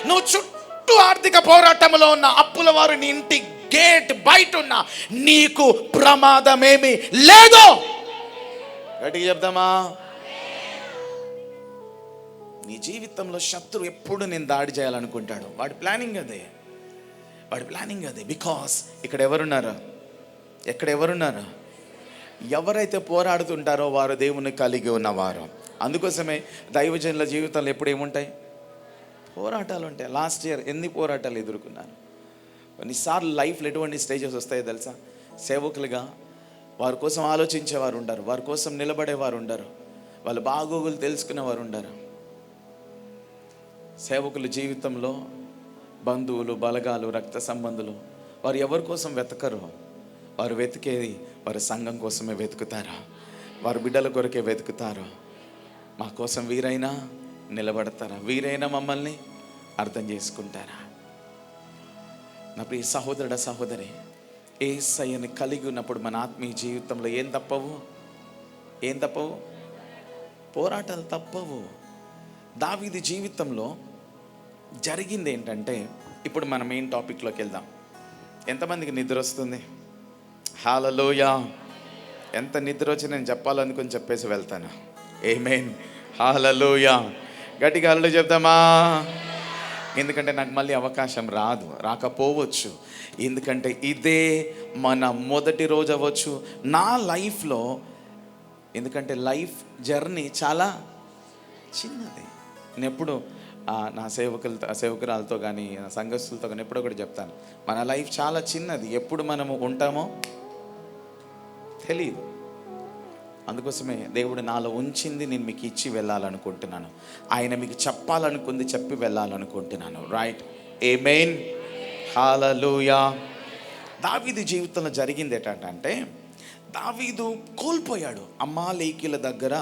నువ్వు చుట్టూ ఆర్థిక పోరాటంలో ఉన్న, అప్పుల వారు నీ ఇంటి గేట్ బయట ఉన్నా, నీకు ప్రమాదమేమి లేదు. గట్టిగా చెప్దామా? నీ జీవితంలో శత్రువు ఎప్పుడు నేను దాడి చేయాలనుకుంటాడు. వాడి ప్లానింగ్ అదే, వాడి ప్లానింగ్ అదే. బికాస్ ఇక్కడ ఎవరున్నారు? ఎక్కడ ఎవరున్నారు? ఎవరైతే పోరాడుతుంటారో వారు దేవుని కలిగి ఉన్నవారు. అందుకోసమే దైవజనుల జీవితంలో ఎప్పుడు ఏముంటాయి? పోరాటాలు ఉంటాయి. లాస్ట్ ఇయర్ ఎన్ని పోరాటాలు ఎదుర్కొన్నాను. కొన్నిసార్లు లైఫ్లో ఎటువంటి స్టేజెస్ వస్తాయో తెలుసా? సేవకులుగా వారి కోసం ఆలోచించేవారు ఉండరు, వారి కోసం నిలబడేవారు ఉండరు, వాళ్ళ బాగోగులు తెలుసుకునేవారు ఉండరు. సేవకుల జీవితంలో బంధువులు, బలగాలు, రక్త సంబంధులు వారు ఎవరి కోసం వెతకరు. వారు వెతికేది వారి సంఘం కోసమే వెతుకుతారు, వారి బిడ్డల కొరకే వెతుకుతారు. మా కోసం వీరైనా నిలబడతారా? వీరైనా మమ్మల్ని అర్థం చేసుకుంటారా? నా ప్రియ సహోదరుడా సహోదరి, యేసయ్యని కలిగి ఉన్నప్పుడు మన ఆత్మీయ జీవితంలో ఏం తప్పవు? ఏం తప్పవు? పోరాటాలు తప్పవు. దావీదు జీవితంలో జరిగింది ఏంటంటే, ఇప్పుడు మనం మెయిన్ టాపిక్లోకి వెళ్దాం. ఎంతమందికి నిద్ర వస్తుంది? హల్లెలూయా. ఎంత నిద్ర వచ్చి నేను చెప్పాలనుకుని చెప్పేసి వెళ్తాను. ఆమేన్. హల్లెలూయా. గట్టిగా హల్లెలూయా చెప్దామా? ఎందుకంటే నాకు మళ్ళీ అవకాశం రాకపోవచ్చు. ఎందుకంటే ఇదే మన మొదటి రోజు అవ్వచ్చు నా లైఫ్లో. ఎందుకంటే లైఫ్ జర్నీ చాలా చిన్నది. నేను ఎప్పుడు నా సేవకురాలతో కానీ, నా సంఘస్థులతో కానీ ఎప్పుడో ఒకటి చెప్తాను, మన లైఫ్ చాలా చిన్నది. ఎప్పుడు మనము ఉంటామో తెలియదు. అందుకోసమే దేవుడు నాలో ఉంచింది నేను మీకు ఇచ్చి వెళ్ళాలనుకుంటున్నాను. ఆయన మీకు చెప్పాలనుకుంది చెప్పి వెళ్ళాలనుకుంటున్నాను. రైట్? ఆమేన్. హల్లెలూయా. దావీదు జీవితంలో జరిగింది ఏంటంటే, దావీదు కోల్పోయాడు. అమాలేకీయుల దగ్గర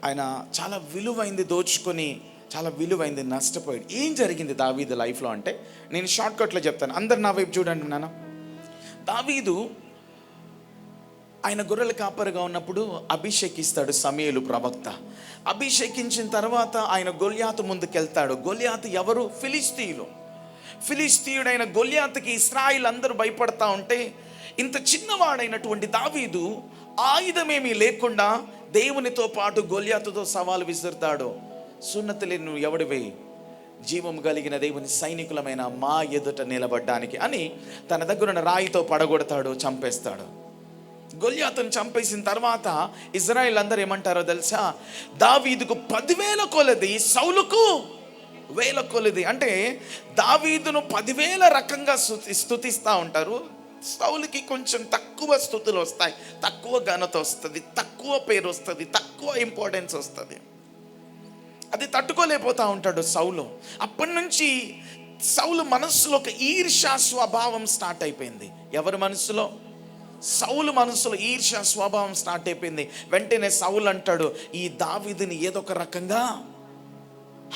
ఆయన చాలా విలువైంది దోచుకొని, చాలా విలువైంది నష్టపోయాడు. ఏం జరిగింది దావీదు లైఫ్లో అంటే, నేను షార్ట్కట్లో చెప్తాను. అందరు నా వైపు చూడండి నాన్న. దావీదు ఆయన గొర్రెల కాపరిగా ఉన్నప్పుడు అభిషేకిస్తాడు సమూయేలు ప్రవక్త. అభిషేకించిన తర్వాత ఆయన గొల్యాతు ముందుకెళ్తాడు. గొల్యాతు ఎవరు? ఫిలిస్తీయుడైన గొల్యాతుకి ఇశ్రాయేలు అందరూ భయపడతా ఉంటే, ఇంత చిన్నవాడైనటువంటి దావీదు ఆయుధమేమీ లేకుండా దేవునితో పాటు గొల్యాతుతో సవాలు విసురుతాడు. సున్నతి లేని నువ్వు ఎవడివే, జీవం కలిగిన దేవుని సైనికులమైన మా ఎదుట నిలబడ్డానికి అని తన దగ్గర ఉన్న రాయితో పడగొడతాడు, చంపేస్తాడు. గొల్యాతును చంపేసిన తర్వాత ఇజ్రాయెల్ అందరూ ఏమంటారో తెలుసా? దావీదుకు 10,000 కొలది, సౌలుకు 1,000 కొలది. అంటే దావీదును 10,000 రకంగా స్తుతిస్తూ ఉంటారు. సౌలుకి కొంచెం తక్కువ స్తుతులు వస్తాయి, తక్కువ ఘనత వస్తుంది, తక్కువ పేరు వస్తుంది, తక్కువ ఇంపార్టెన్స్ వస్తుంది. అది తట్టుకోలేకపోతా ఉంటాడు సౌలు. అప్పటి నుంచి సౌలు మనస్సులో ఒక ఈర్ష్యా స్వభావం స్టార్ట్ అయిపోయింది. ఎవరి మనస్సులో? సౌలు మనసులో ఈర్ష్య స్వభావం స్టార్ట్ అయిపోయింది. వెంటనే సౌలు అంటాడు, ఈ దావీదుని ఏదో ఒక రకంగా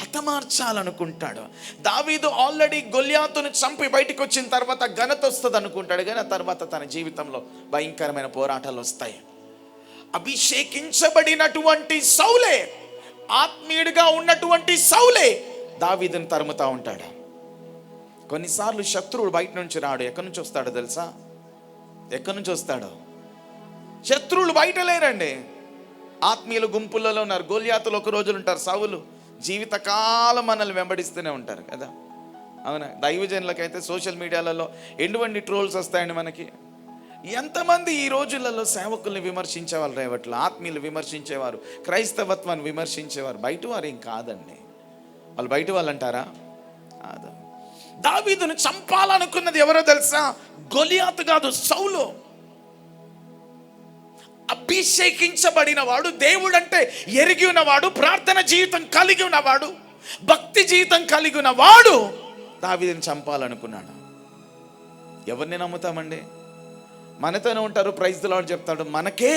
హతమార్చాలనుకుంటాడు. దావీదు ఆల్రెడీ గొల్యాతును చంపి బయటకు వచ్చిన తర్వాత ఘనత వస్తుంది అనుకుంటాడు, కానీ ఆ తర్వాత తన జీవితంలో భయంకరమైన పోరాటాలు వస్తాయి. అభిషేకించబడినటువంటి సౌలే, ఆత్మీయుడిగా ఉన్నటువంటి సౌలే దావీదుని తరుముతా ఉంటాడు. కొన్నిసార్లు శత్రువుడు బయట నుంచి రాడు. ఎక్కడి నుంచి వస్తాడో తెలుసా? ఎక్కడి నుంచి వస్తాడో? శత్రువులు బయట లేరండి, ఆత్మీయుల గుంపులలో ఉన్నారు. గొల్యాతులు ఒక రోజులు ఉంటారు, సౌలు జీవితకాలం మనల్ని వెంబడిస్తూనే ఉంటారు కదా. అవునా? దైవజనులకైతే సోషల్ మీడియాలలో ఎటువంటి ట్రోల్స్ వస్తాయండి మనకి. ఎంతమంది ఈ రోజులలో సేవకుల్ని విమర్శించేవాళ్ళు రేవట్లు, ఆత్మీయులు విమర్శించేవారు, క్రైస్తవత్వాన్ని విమర్శించేవారు. బయట వారు ఏం కాదండి, వాళ్ళు బయట వాళ్ళు అంటారా? కాదు. దావీదును చంపాలనుకున్నది ఎవరో తెలుసా? గొలియాతు కాదు, సౌలు. అభిషేకించబడిన వాడు, దేవుడంటే ఎరిగి ఉన్నవాడు, ప్రార్థన జీవితం కలిగి ఉన్నవాడు, భక్తి జీవితం కలిగి ఉన్నవాడు దావీదుని చంపాలనుకున్నాడు. ఎవరిని నమ్ముతామండి? మనతోనే ఉంటారు, ప్రైజ్ ది లార్డ్ చెప్తాడు, మనకే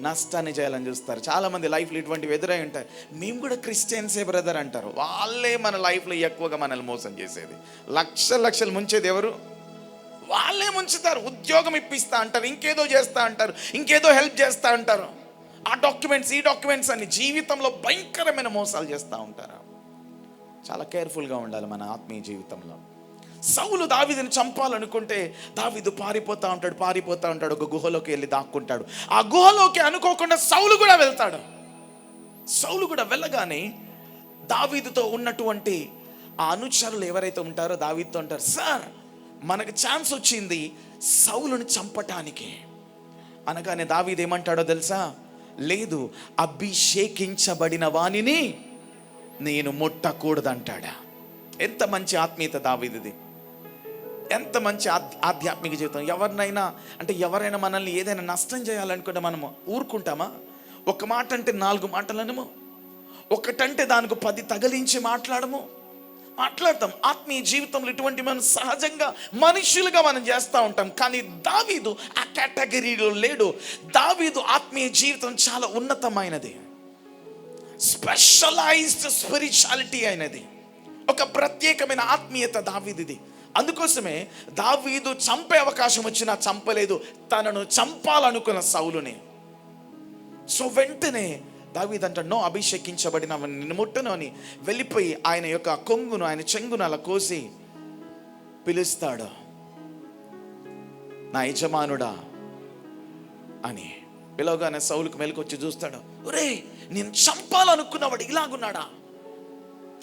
నష్టాన్ని చేయాలని చూస్తారు. చాలామంది లైఫ్లో ఇటువంటివి ఎదురై ఉంటాయి. మేము కూడా క్రిస్టియన్సే బ్రదర్ అంటారు. వాళ్ళే మన లైఫ్లో ఎక్కువగా మనల్ని మోసం చేసేది. లక్షలు ముంచేది ఎవరు? వాళ్ళే ముంచుతారు. ఉద్యోగం ఇప్పిస్తా అంటారు, ఇంకేదో చేస్తా అంటారు, ఇంకేదో హెల్ప్ చేస్తా అంటారు, ఆ డాక్యుమెంట్స్ ఈ డాక్యుమెంట్స్ అని జీవితంలో భయంకరమైన మోసాలు చేస్తూ ఉంటారు. చాలా కేర్ఫుల్గా ఉండాలి మన ఆత్మీయ జీవితంలో. సౌలు దావీదుని చంపాలనుకుంటే దావీదు పారిపోతా ఉంటాడు, ఒక గుహలోకి వెళ్ళి దాక్కుంటాడు. ఆ గుహలోకి అనుకోకుండా సౌలు కూడా వెళ్తాడు. సౌలు కూడా వెళ్ళగానే దావీదుతో ఉన్నటువంటి ఆ అనుచరులు ఎవరైతే ఉంటారో దావీదుతో అంటారు, సార్ మనకు ఛాన్స్ వచ్చింది సౌలుని చంపటానికి. అనగానే దావీదు ఏమంటాడో తెలుసా? లేదు, అభిషేకించబడిన వానిని నేను ముట్టకూడదంటాడా. ఎంత మంచి ఆత్మీయత దావీదుది, ఎంత మంచి ఆధ్యాత్మిక జీవితం. ఎవరైనా మనల్ని ఏదైనా నష్టం చేయాలనుకుంటే మనము ఊరుకుంటామా? ఒక మాట అంటే 4 మాటలనము, ఒకటంటే దానికి 10 తగిలించి మాట్లాడతాం. ఆత్మీయ జీవితంలో ఇటువంటి మనం సహజంగా మనుషులుగా మనం చేస్తూ ఉంటాం. కానీ దావీదు ఆ కేటగిరీలో లేడు. దావీదు ఆత్మీయ జీవితం చాలా ఉన్నతమైనది, స్పెషలైజ్డ్ స్పిరిచువాలిటీ అయినది, ఒక ప్రత్యేకమైన ఆత్మీయత దావీదుది. అందుకోసమే దావీదు చంపే అవకాశం వచ్చినా చంపలేదు, తనను చంపాలనుకున్న సౌలుని. సో వెంటనే దావీదు అంటాడు, నో, అభిషేకించబడిన నిన్ను ముట్టను అని వెళ్ళిపోయి ఆయన యొక్క కొంగును, ఆయన చెంగును అలా కోసి పిలుస్తాడు, నా యజమానుడా అని. పిలవగానే సౌలుకు మెలకొచ్చి చూస్తాడు, ఒరే నేను చంపాలనుకున్నవాడు ఇలాగున్నాడా?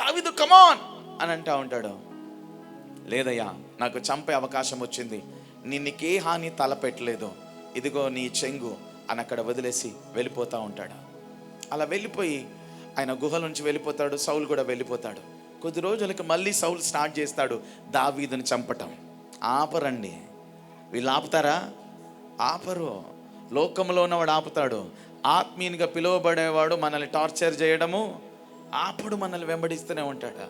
దావీదు కమాన్ అని అంటా ఉంటాడు. లేదయ్యా, నాకు చంపే అవకాశం వచ్చింది, నీకే హాని తలపెట్టలేదు, ఇదిగో నీ చెంగు అని అక్కడ వదిలేసి వెళ్ళిపోతూ ఉంటాడు. అలా వెళ్ళిపోయి ఆయన గుహల నుంచి వెళ్ళిపోతాడు. సౌలు కూడా వెళ్ళిపోతాడు. కొద్ది రోజులకి మళ్ళీ సౌలు స్టార్ట్ చేస్తాడు దావీదుని చంపటం. ఆపరండి, వీళ్ళు ఆపుతారా? ఆపరు. లోకంలో ఉన్నవాడు ఆపుతాడు, ఆత్మీయునిగా పిలువబడేవాడు మనల్ని టార్చర్ చేయడము ఆపడు, మనల్ని వెంబడిస్తూనే ఉంటాడు.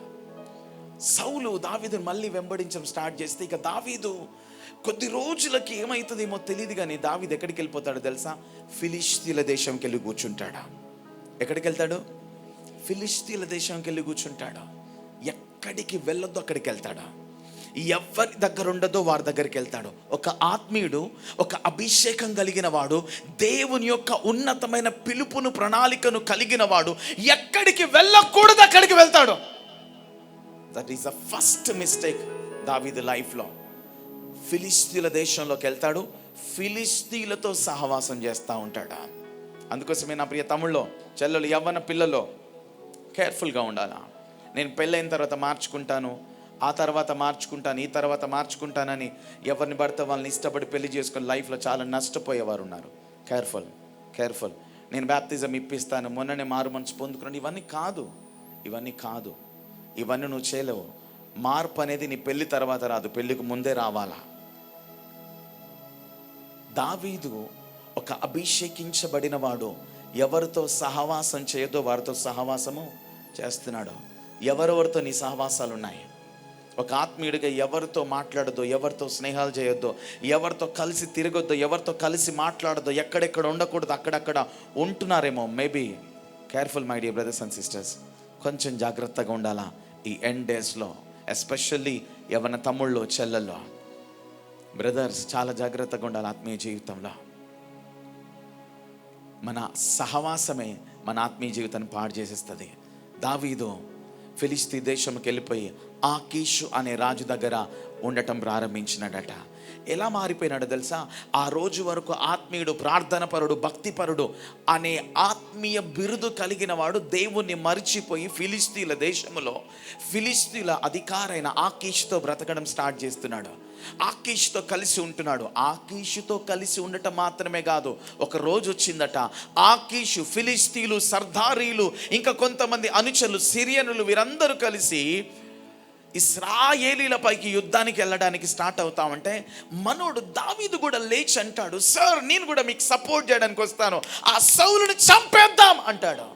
సౌలు దావీదుని మళ్ళీ వెంబడించడం స్టార్ట్ చేస్తే ఇక దావీదు కొద్ది రోజులకి ఏమవుతుందేమో తెలియదు, కానీ దావీదు ఎక్కడికి వెళ్ళిపోతాడో తెలుసా? ఫిలిష్తీయుల దేశంకి వెళ్ళి కూర్చుంటాడు. ఎక్కడికి వెళ్తాడు? ఫిలిష్తీయుల దేశంకి వెళ్ళి కూర్చుంటాడు. ఎక్కడికి వెళ్ళొద్దు అక్కడికి వెళ్తాడు. ఎవరి దగ్గర ఉండదో వారి దగ్గరికి వెళ్తాడు. ఒక ఆత్మీయుడు, ఒక అభిషేకం కలిగిన వాడు, దేవుని యొక్క ఉన్నతమైన పిలుపును ప్రణాళికను కలిగిన వాడు ఎక్కడికి వెళ్ళకూడదు అక్కడికి వెళ్తాడు. That is the first mistake దావీదు లైఫ్లో. ఫిలిష్తీయుల దేశంలోకి వెళ్తాడు, ఫిలిష్తీయులతో సహవాసం చేస్తూ ఉంటాడు. అందుకోసమే నా ప్రియ తమ్ముళ్ళు, చెల్లెలు, యవ్వన పిల్లలు కేర్ఫుల్గా ఉండాలా. నేను పెళ్ళైన తర్వాత మార్చుకుంటాను, ఆ తర్వాత మార్చుకుంటాను, ఈ తర్వాత మార్చుకుంటానని ఎవరిని పడితే వాళ్ళని ఇష్టపడి పెళ్లి చేసుకొని లైఫ్లో చాలా నష్టపోయేవారు ఉన్నారు. కేర్ఫుల్. నేను బ్యాప్తిజం ఇప్పిస్తాను, మొన్ననే మారు మనసు పొందుకున్నాను, ఇవన్నీ కాదు, ఇవన్నీ నువ్వు చేయలేవు. మార్పు అనేది నీ పెళ్లి తర్వాత రాదు, పెళ్లికి ముందే రావాలా. దావీదు ఒక అభిషేకించబడిన వాడు, ఎవరితో సహవాసం చేయదో వారితో సహవాసము చేస్తున్నాడు. ఎవరెవరితో నీ సహవాసాలు ఉన్నాయి? ఒక ఆత్మీయుడిగా ఎవరితో మాట్లాడదో, ఎవరితో స్నేహాలు చేయొద్దో, ఎవరితో కలిసి తిరగొద్దో, ఎవరితో కలిసి మాట్లాడదో, ఎక్కడెక్కడ ఉండకూడదు అక్కడక్కడ ఉంటున్నారేమో. Maybe careful my dear brothers and sisters. కొంచెం జాగ్రత్తగా ఉండాలా ఈ ఎండ్ డేస్లో, ఎస్పెషల్లీ ఎవరి తమ్ముళ్ళు చెల్లెల్లో. బ్రదర్స్ చాలా జాగ్రత్తగా ఉండాలి ఆత్మీయ జీవితంలో. మన సహవాసమే మన ఆత్మీయ జీవితాన్ని పాడు చేసేస్తుంది. దావీదు ఫిలిష్తీ దేశంకి వెళ్ళిపోయి ఆకీషు అనే రాజు దగ్గర ఉండటం ప్రారంభించినాడట. ఎలా మారిపోయినాడో తెలుసా? ఆ రోజు వరకు ఆత్మీయుడు, ప్రార్థనపరుడు, భక్తిపరుడు అనే ఆత్మీయ బిరుదు కలిగిన వాడు దేవుణ్ణి మరిచిపోయి ఫిలిష్తీయుల దేశంలో ఫిలిష్తీయుల అధికారైన ఆకీషుతో బ్రతకడం స్టార్ట్ చేస్తున్నాడు. ఆకీషుతో కలిసి ఉంటున్నాడు. ఆకీషుతో కలిసి ఉండటం మాత్రమే కాదు, ఒక రోజు వచ్చిందట, ఆకీషు, ఫిలిష్తీయులు, సర్దారీలు, ఇంకా కొంతమంది అనుచరులు, సిరియనులు, వీరందరూ కలిసి ఇశ్రాయేలీలపైకి యుద్ధానికి వెళ్ళడానికి స్టార్ట్ అవుతామంటే మనోడు దావీదు కూడా లేచి అంటాడు, సార్ నేను కూడా మీకు సపోర్ట్ చేయడానికి వస్తాను, ఆ సౌలుని చంపేద్దాం అంటాడు.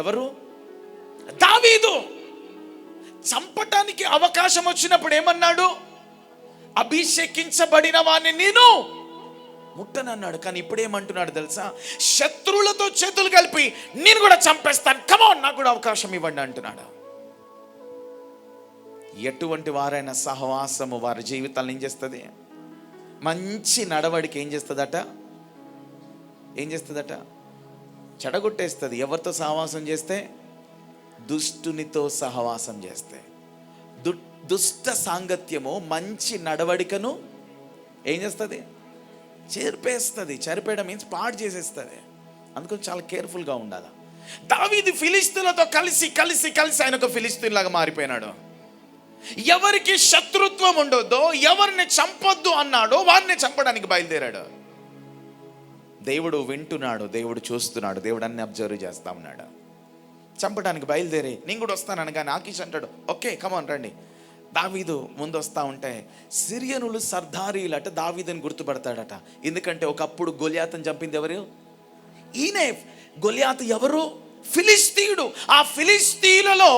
ఎవరు? దావీదు. చంపటానికి అవకాశం వచ్చినప్పుడు ఏమన్నాడు? అభిషేకించబడిన వాడిని నేను ముట్టనన్నాడు. కానీ ఇప్పుడు ఏమంటున్నాడు తెలుసా? శత్రువులతో చేతులు కలిపి నేను కూడా చంపేస్తాను, కమాన్ నాకు కూడా అవకాశం ఇవ్వండి అంటున్నాడు. ఎటువంటి వారైనా సహవాసము వారి జీవితాలను ఏం చేస్తుంది? మంచి నడవడికి ఏం చేస్తుందట? చెడగొట్టేస్తుంది. ఎవరితో సహవాసం చేస్తే? దుష్టునితో సహవాసం చేస్తే. దుష్ట సాంగత్యము మంచి నడవడికను ఏం చేస్తుంది? చెరిపేస్తుంది. చెరిపేయడం మీన్స్ పాడు చేసేస్తుంది. అందుకని చాలా కేర్ఫుల్గా ఉండాలి. దావీదు ఫిలిస్తీన్లతో కలిసి కలిసి కలిసి ఆయన ఒక ఫిలిస్తీన్ లాగా మారిపోయినాడు. ఎవరికి శత్రుత్వం ఉండొద్దో, ఎవరిని చంపొద్దు అన్నాడో వారిని చంపడానికి బయలుదేరాడు. దేవుడు వింటున్నాడు, దేవుడు చూస్తున్నాడు, దేవుడు అన్ని అబ్జర్వ్ చేస్తా ఉన్నాడు. చంపడానికి బయలుదేరి నేను కూడా వస్తాను అనగానే ఆకీష్ అంటాడు, ఓకే కమాన్ రండి. దావీదు ముందు వస్తూ ఉంటే సిరియనులు సర్దారీలట దావీదుని గుర్తుపడతాడట. ఎందుకంటే ఒకప్పుడు గొలియాతుని చంపింది ఎవరు? ఈయనే. గొలియాతు ఎవరు? ఫిలిస్తీయుడు. ఆ ఫిలిస్తీయులలో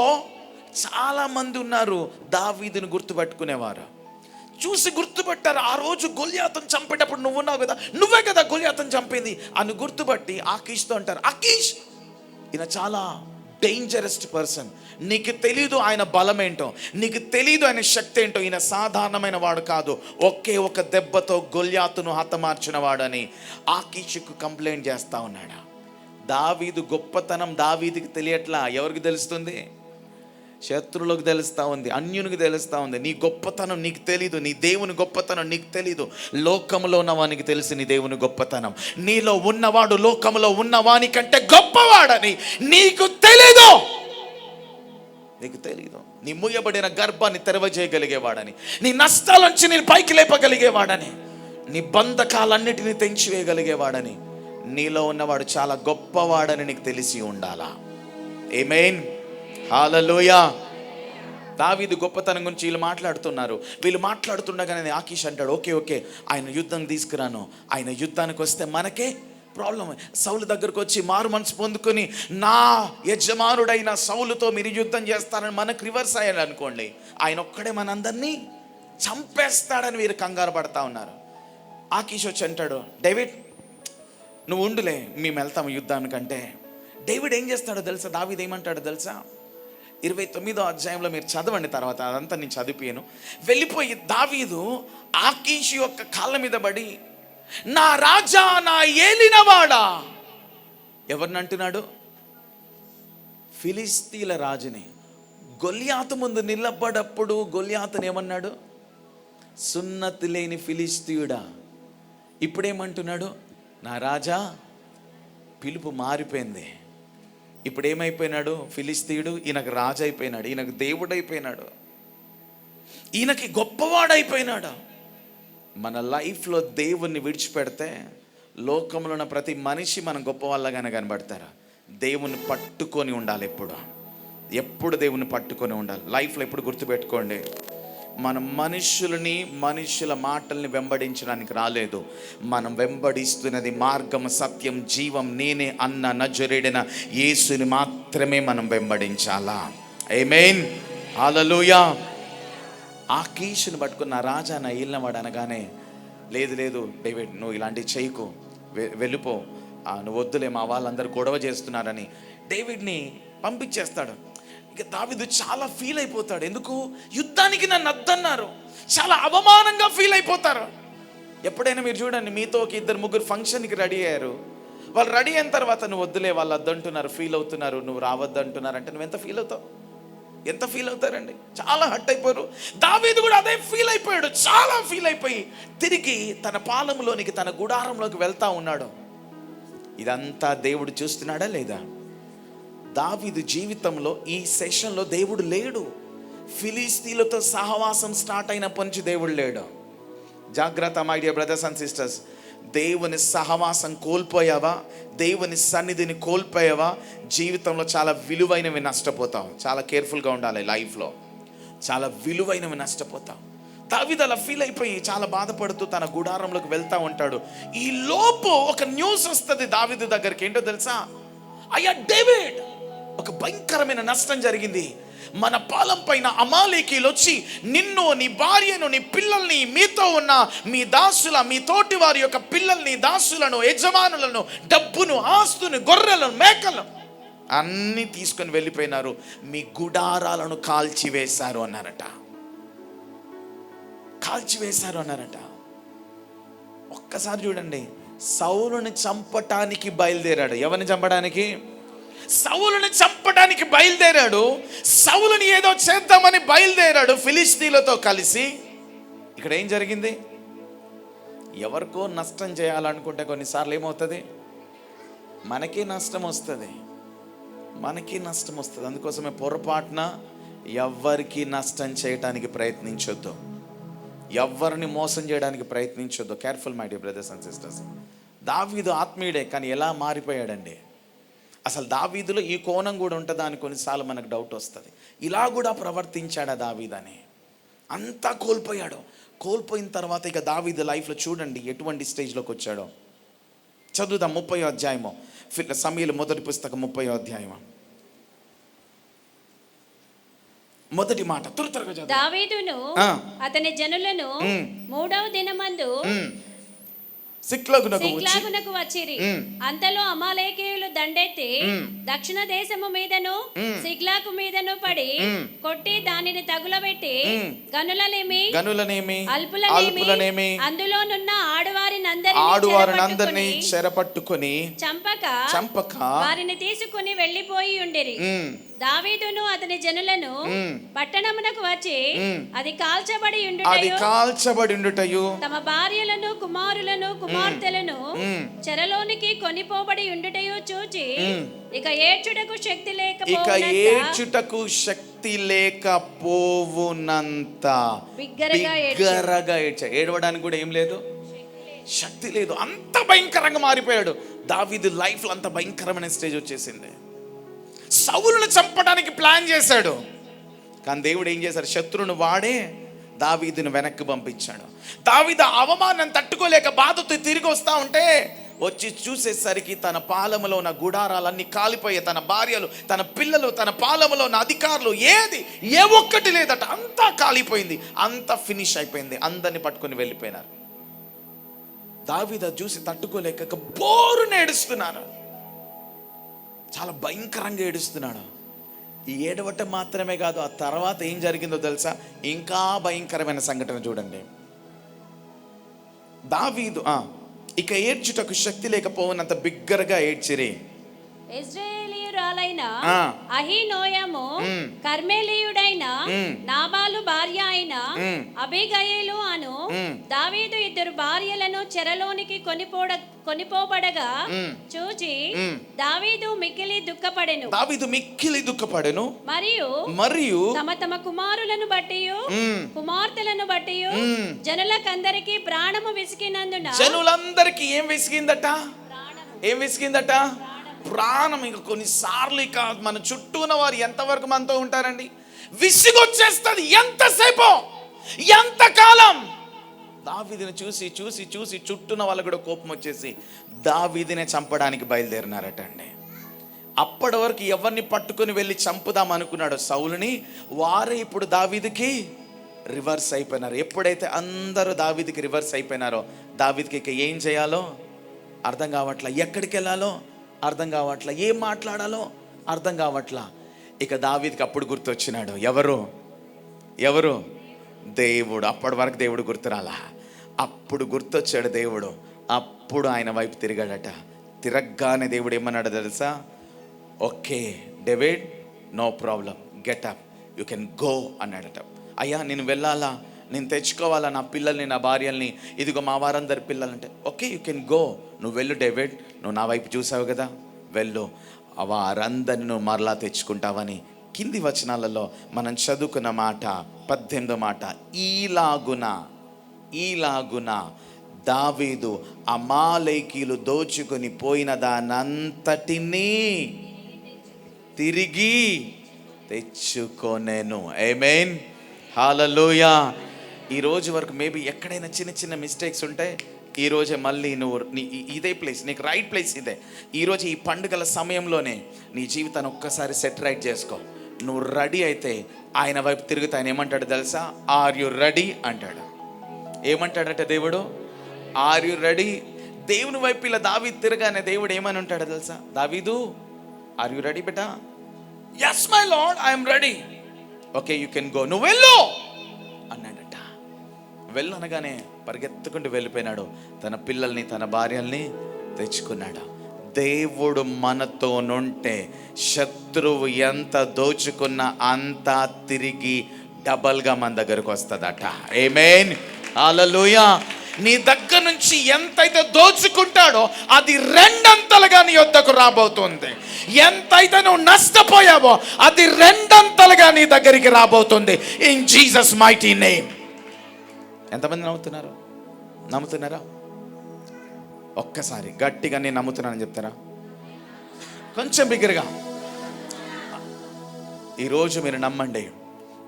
చాలా మంది ఉన్నారు దావీదుని గుర్తుపట్టుకునేవారు. చూసి గుర్తుపట్టారు. ఆ రోజు గొలియాతుని చంపేటప్పుడు నువ్వు ఉన్నావు కదా, నువ్వే కదా గొలియాతుని చంపింది అని గుర్తుపట్టి ఆకీష్తో అంటారు, ఆకీష్ ఈయన చాలా డేంజరస్ పర్సన్, నీకు తెలీదు ఆయన బలం ఏంటో, నీకు తెలీదు ఆయన శక్తి ఏంటో, ఈయన సాధారణమైన వాడు కాదు, ఒకే ఒక దెబ్బతో గొలియాతును హతమార్చిన వాడని ఆకీషుకు కంప్లైంట్ చేస్తా ఉన్నాడు. దావీదు గొప్పతనం దావీదుకి తెలియట్లా. ఎవరికి తెలుస్తుంది? శత్రువులకు తెలుస్తూ ఉంది, అన్యునికి తెలుస్తూ ఉంది. నీ గొప్పతనం నీకు తెలీదు, నీ దేవుని గొప్పతనం నీకు తెలీదు. లోకంలో ఉన్నవానికి తెలిసి నీ దేవుని గొప్పతనం. నీలో ఉన్నవాడు లోకంలో ఉన్నవాని కంటే గొప్పవాడని నీకు తెలీదు. నీ మూయబడిన గర్భాన్ని తెరవజేయగలిగేవాడని, నీ నష్టాల నుంచి నేను పైకి లేపగలిగేవాడని, నీ బంధకాలన్నిటినీ తెంచివేయగలిగేవాడని, నీలో ఉన్నవాడు చాలా గొప్పవాడని నీకు తెలిసి ఉండాలా. ఆమేన్, హల్లెలూయా. దావీదు గొప్పతనం గురించి వీళ్ళు మాట్లాడుతున్నారు. వీళ్ళు మాట్లాడుతుండగానే ఆకీష్ అంటాడు, ఓకే ఓకే ఆయన యుద్ధం తీసుకురాను, ఆయన యుద్ధానికి వస్తే మనకే ప్రాబ్లం. సౌలు దగ్గరకు వచ్చి మారు మనసు పొందుకొని నా యజమానుడైన సౌలుతో మీరు యుద్ధం చేస్తారని మనకు రివర్స్ అయ్యాడు అనుకోండి, ఆయన ఒక్కడే మనందరినీ చంపేస్తాడని వీరు కంగారు పడతా ఉన్నారు. ఆకీష్ వచ్చి అంటాడు, డేవిడ్ నువ్వు ఉండులే, మేము వెళ్తాము యుద్ధానికంటే. డేవిడ్ ఏం చేస్తాడో తెలుసా? దావీదు ఏమంటాడో తెలుసా? 29వ అధ్యాయంలో మీరు చదవండి, తర్వాత అదంతా నేను చదివాను. వెళ్ళిపోయి దావీదు ఆకీషు యొక్క కాళ్ళ మీద పడి, నా రాజా, నా ఏలినవాడా. ఎవరిని అంటున్నాడు? ఫిలిస్తీన్ల రాజుని. గొలియాతు ముందు నిలబడప్పుడు గొలియాతుని ఏమన్నాడు? సున్నతి లేని ఫిలిస్తీయుడా. ఇప్పుడేమంటున్నాడు? నా రాజా. పిలుపు మారిపోయింది. ఇప్పుడు ఏమైపోయినాడు? ఫిలిస్తీయుడు ఈయనకు రాజు అయిపోయినాడు, ఈయనకు దేవుడు అయిపోయినాడు, ఈయనకి గొప్పవాడైపోయినాడు. మన లైఫ్లో దేవుణ్ణి విడిచిపెడితే లోకంలో ఉన్న ప్రతి మనిషి మనం గొప్ప వాళ్ళగానే కనబడతారు. దేవుని పట్టుకొని ఉండాలి. ఎప్పుడు దేవుని పట్టుకొని ఉండాలి. లైఫ్లో ఎప్పుడు గుర్తుపెట్టుకోండి, మనం మనుషుల మాటల్ని వెంబడించడానికి రాలేదు. మనం వెంబడిస్తున్నది మార్గం, సత్యం, జీవం, నేనే అన్న నజరేయుడైన యేసుని మాత్రమే మనం వెంబడించాలా. ఆమేన్, హల్లెలూయా. ఆకీషుని పట్టుకున్న రాజా నా ఏలినవాడు అనగానే, లేదు లేదు డేవిడ్ నువ్వు ఇలాంటివి చేయకు, వెళ్ళిపో, నువ్వు వద్దులే, మా వాళ్ళందరూ గొడవ చేస్తున్నారని డేవిడ్ని పంపించేస్తాడు. ఇక దావీదు చాలా ఫీల్ అయిపోతాడు. ఎందుకు? యుద్ధానికి నన్ను వద్దన్నారు. చాలా అవమానంగా ఫీల్ అయిపోతారు. ఎప్పుడైనా మీరు చూడండి, మీతో ఒక 2-3 ఫంక్షన్కి రెడీ అయ్యారు. వాళ్ళు రెడీ అయిన తర్వాత నువ్వు వద్దులే, వాళ్ళు వద్దంటున్నారు, ఫీల్ అవుతున్నారు, నువ్వు రావద్దు అంటున్నారు అంటే నువ్వు ఎంత ఫీల్ అవుతావు? ఎంత ఫీల్ అవుతారండి? చాలా హర్ట్ అయిపోయారు. దావీదు కూడా అదే ఫీల్ అయిపోయాడు. చాలా ఫీల్ అయిపోయి తిరిగి తన పాలెంలోనికి, తన గుడారంలోకి వెళ్తా ఉన్నాడు. ఇదంతా దేవుడు చూస్తున్నాడా లేదా? దావీదు జీవితంలో ఈ సెషన్లో దేవుడు లేడు. ఫిలిస్తీన్లతో సహవాసం స్టార్ట్ అయినప్పటి నుంచి దేవుడు లేడు. జాగ్రత్త my dear brothers and sisters. దేవుని సహవాసం కోల్పోయావా, దేవుని సన్నిధిని కోల్పోయావా, జీవితంలో చాలా విలువైనవి నష్టపోతావు. చాలా కేర్ఫుల్గా ఉండాలి లైఫ్లో. చాలా విలువైనవి నష్టపోతావు. దావీదు అలా ఫీల్ అయిపోయి చాలా బాధపడుతూ తన గుడారంలోకి వెళ్తా ఉంటాడు. ఈ లోపు ఒక న్యూస్ వస్తుంది దావీదు దగ్గరికి. ఏంటో తెలుసా? అయ్యా డేవిడ్, ఒక భయంకరమైన నష్టం జరిగింది. మన పాలెం పైన అమాలేకీయులు వచ్చి నిన్ను, నీ భార్యను, నీ పిల్లల్ని, మీతో ఉన్న మీ దాసుల, మీ తోటి వారి యొక్క పిల్లల్ని, దాసులను, యజమానులను, డబ్బును, ఆస్తుని, గొర్రెలను, మేకలను అన్నీ తీసుకొని వెళ్ళిపోయినారు. మీ గుడారాలను కాల్చివేశారు అన్నారట. కాల్చివేశారు అన్నారట. ఒక్కసారి చూడండి, సౌలుని చంపటానికి బయలుదేరాడు. ఎవరిని చంపడానికి? సౌలుని చంపడానికి బయలుదేరాడు. సౌలుని ఏదో చేద్దామని బయలుదేరాడు ఫిలిస్తీన్లతో కలిసి. ఇక్కడ ఏం జరిగింది? ఎవరికో నష్టం చేయాలనుకుంటే కొన్నిసార్లు ఏమవుతుంది? మనకే నష్టం వస్తుంది. మనకి నష్టం వస్తుంది. అందుకోసమే పొరపాటున ఎవ్వరికి నష్టం చేయడానికి ప్రయత్నించొద్దు. ఎవరిని మోసం చేయడానికి ప్రయత్నించొద్దు. Careful my dear brothers and sisters. David ఆత్మీయుడే, కానీ ఎలా మారిపోయాడండి? అసలు దావీదులో ఈ కోణం కూడా ఉంటుందా అని కొన్నిసార్లు మనకు డౌట్ వస్తుంది. ఇలా కూడా ప్రవర్తించాడా దావీదు అని? అంతా కోల్పోయాడు. కోల్పోయిన తర్వాత ఇక దావీదు లైఫ్లో చూడండి ఎటువంటి స్టేజ్లోకి వచ్చాడో. చదువుదాం 30వ అధ్యాయము, సమూయేలు మొదటి పుస్తకం 30వ అధ్యాయము మొదటి మాట. త్వరగా చదువు. దావీదును అతని జనులను 3వ దినమందు సిక్లగునకు వచ్చిరి. అంతలో అమాలేకీయులు దండెత్తి దక్షిణ దేశము మీదను సిగ్లాగు మీదను పడి కొట్టి దానిని తగులబెట్టి గనులనేమి అల్పులనేమి అందులోనున్న ఆడువారినందరినీ చెరపట్టుకొని చంపక వారిని తీసుకుని వెళ్లిపోయి ఉండిరి. దావీదును అతని జనులను పట్టణమునకు వచ్చి అది కాల్చబడి ఉండుటయు తమ భార్యలను, కుమారులను, కుమార్తెలను చెరలోనికి కొనిపోబడి ఉండుటయు చూచి ఇక ఏడ్చుటకు శక్తి లేకపోవునంత బిగ్గరగా ఏడ్చాడు. ఏడవడానికి కూడా ఏం లేదు, శక్తి లేదు. అంత భయంకరంగా మారిపోయాడు దావీదు. లైఫ్ లో అంత భయంకరమైన స్టేజ్ వచ్చేసింది. సౌలును చంపడానికి ప్లాన్ చేశాడు, కానీ దేవుడు ఏం చేశాడు? శత్రువును వాడే దావీదును వెనక్కి పంపించాడు. దావీదు అవమానం తట్టుకోలేక బాధతో తిరిగి వస్తా ఉంటే వచ్చి చూసేసరికి తన పాలెములో ఉన్న గుడారాలన్నీ కాలిపోయాయి. తన భార్యలు, తన పిల్లలు, తన పాలెములో ఉన్న అధికారులు ఏ ఒక్కటి లేదట. అంతా కాలిపోయింది, అంతా ఫినిష్ అయిపోయింది. అందరిని పట్టుకొని వెళ్ళిపోయినారు. దావీదు చూసి తట్టుకోలేక బోరున ఏడుస్తున్నాడు. చాలా భయంకరంగా ఏడుస్తున్నాడు. ఈ ఏడవటం మాత్రమే కాదు, ఆ తర్వాత ఏం జరిగిందో తెలుసా? ఇంకా భయంకరమైన సంఘటన చూడండి. దావీదు ఇక ఏడ్చుటకు శక్తి లేకపోవనంత బిగ్గరగా ఏడ్చిరి. ఇశ్రాయేలీయురాలైన అహీనోయము, కర్మెలీయుడైన నాబాలు భార్య అయిన అబీగయీలు అను దావీదు ఇద్దరు భార్యలను చెరలోనికి కొనిపోబడగా చూచి దావీదు మిక్కిలి దుఃఖపడెను. మరియు తమ కుమారులను బట్టి కుమార్తెలను బట్టి జనులకందరికి ప్రాణము విసిగినందున, జనులందరికీ ఏం విసిగిందట? ప్రాణం. ఇక కొన్నిసార్లు ఇక మన చుట్టూ ఉన్న వారు ఎంతవరకు మనతో ఉంటారండి? విసిగొచ్చేస్తుంది. ఎంతసేపు, ఎంతకాలం? దావీదుని చూసి చూసి చూసి చుట్టూన్న వాళ్ళకు కూడా కోపం వచ్చేసి దావీదునే చంపడానికి బయలుదేరినారట అండి. అప్పటి వరకు ఎవరిని పట్టుకుని వెళ్ళి చంపుదాం అనుకున్నాడు సౌలుని, వారే ఇప్పుడు దావీదుకి రివర్స్ అయిపోయినారు. ఎప్పుడైతే అందరూ దావీదుకి రివర్స్ అయిపోయినారో దావీదుకి ఇక ఏం చేయాలో అర్థం కావట్లా, ఎక్కడికి వెళ్ళాలో అర్థం కావట్లా, ఏం మాట్లాడాలో అర్థం కావట్లా. ఇక దావీదుకి అప్పుడు గుర్తొచ్చినాడు. ఎవరు? దేవుడు. అప్పటి వరకు దేవుడు గుర్తురాలా, అప్పుడు గుర్తొచ్చాడు దేవుడు. అప్పుడు ఆయన వైపు తిరిగాడట. తిరగగానే దేవుడు ఏమన్నాడు తెలుసా? Okay David, no problem, get up, you can go అన్నాడట. అయ్యా నేను వెళ్ళాలా, నేను తెచ్చుకోవాలా నా పిల్లల్ని, నా భార్యల్ని, ఇదిగో మా వారందరి పిల్లలంటే ఓకే యూ కెన్ గో, నువ్వు వెళ్ళు డేవిడ్, నువ్వు నా వైపు చూసావు కదా, వెళ్ళు, వారందరిని నువ్వు మరలా తెచ్చుకుంటావని. కింది వచనాలలో మనం చదువుకున్న మాట 18వ మాట, ఈలాగున దావీదు అమాలేకీయులు దోచుకొని పోయిన దానంతటినీ తిరిగి తెచ్చుకొనెను. ఆమేన్. హల్లెలూయా. ఈ రోజు వరకు మేబీ ఎక్కడైనా చిన్న చిన్న మిస్టేక్స్ ఉంటే ఈ రోజే మళ్ళీ నువ్వు ఇదే ప్లేస్, నీకు రైట్ ప్లేస్ ఇదే. ఈరోజు ఈ పండుగల సమయంలోనే నీ జీవితాన్ని ఒక్కసారి సెట్ రైట్ చేసుకో. నువ్వు రెడీ అయితే ఆయన వైపు తిరుగుతా. ఆయన ఏమంటాడు తెలుసా? ఆర్ యు రెడీ అంటాడు. ఏమంటాడట దేవుడు? Are you ready. దేవుని వైపు ఇలా దావీదు తిరగానే దేవుడు ఏమని ఉంటాడో తెలుసా? దావీదు, ఆర్ యు రెడీ బెటా? Yes my lord, I'm ready. Okay, you can go. నువ్వు వెళ్ళు అన్నాడట. వెళ్ళు అనగానే పరిగెత్తుకుంటూ వెళ్ళిపోయినాడు. తన పిల్లల్ని, తన భార్యల్ని తెచ్చుకున్నాడు. దేవుడు మనతోనుంటే శత్రువు ఎంత దోచుకున్నా అంతా తిరిగి డబల్గా మన దగ్గరకు వస్తుందట. ఆమేన్, హల్లెలూయా. నీ దగ్గర నుంచి ఎంతైతే దోచుకుంటాడో అది రెండంతలుగా నీ వద్దకు రాబోతుంది. ఎంతైతే నువ్వు నష్టపోయావో అది రెండంతలుగా నీ దగ్గరికి రాబోతుంది. In Jesus mighty name. ఎంతమంది నమ్ముతున్నారా? ఒక్కసారి గట్టిగా నేను నమ్ముతున్నానని చెప్తారా? కొంచెం బిగ్గరగా. ఈరోజు మీరు నమ్మండి,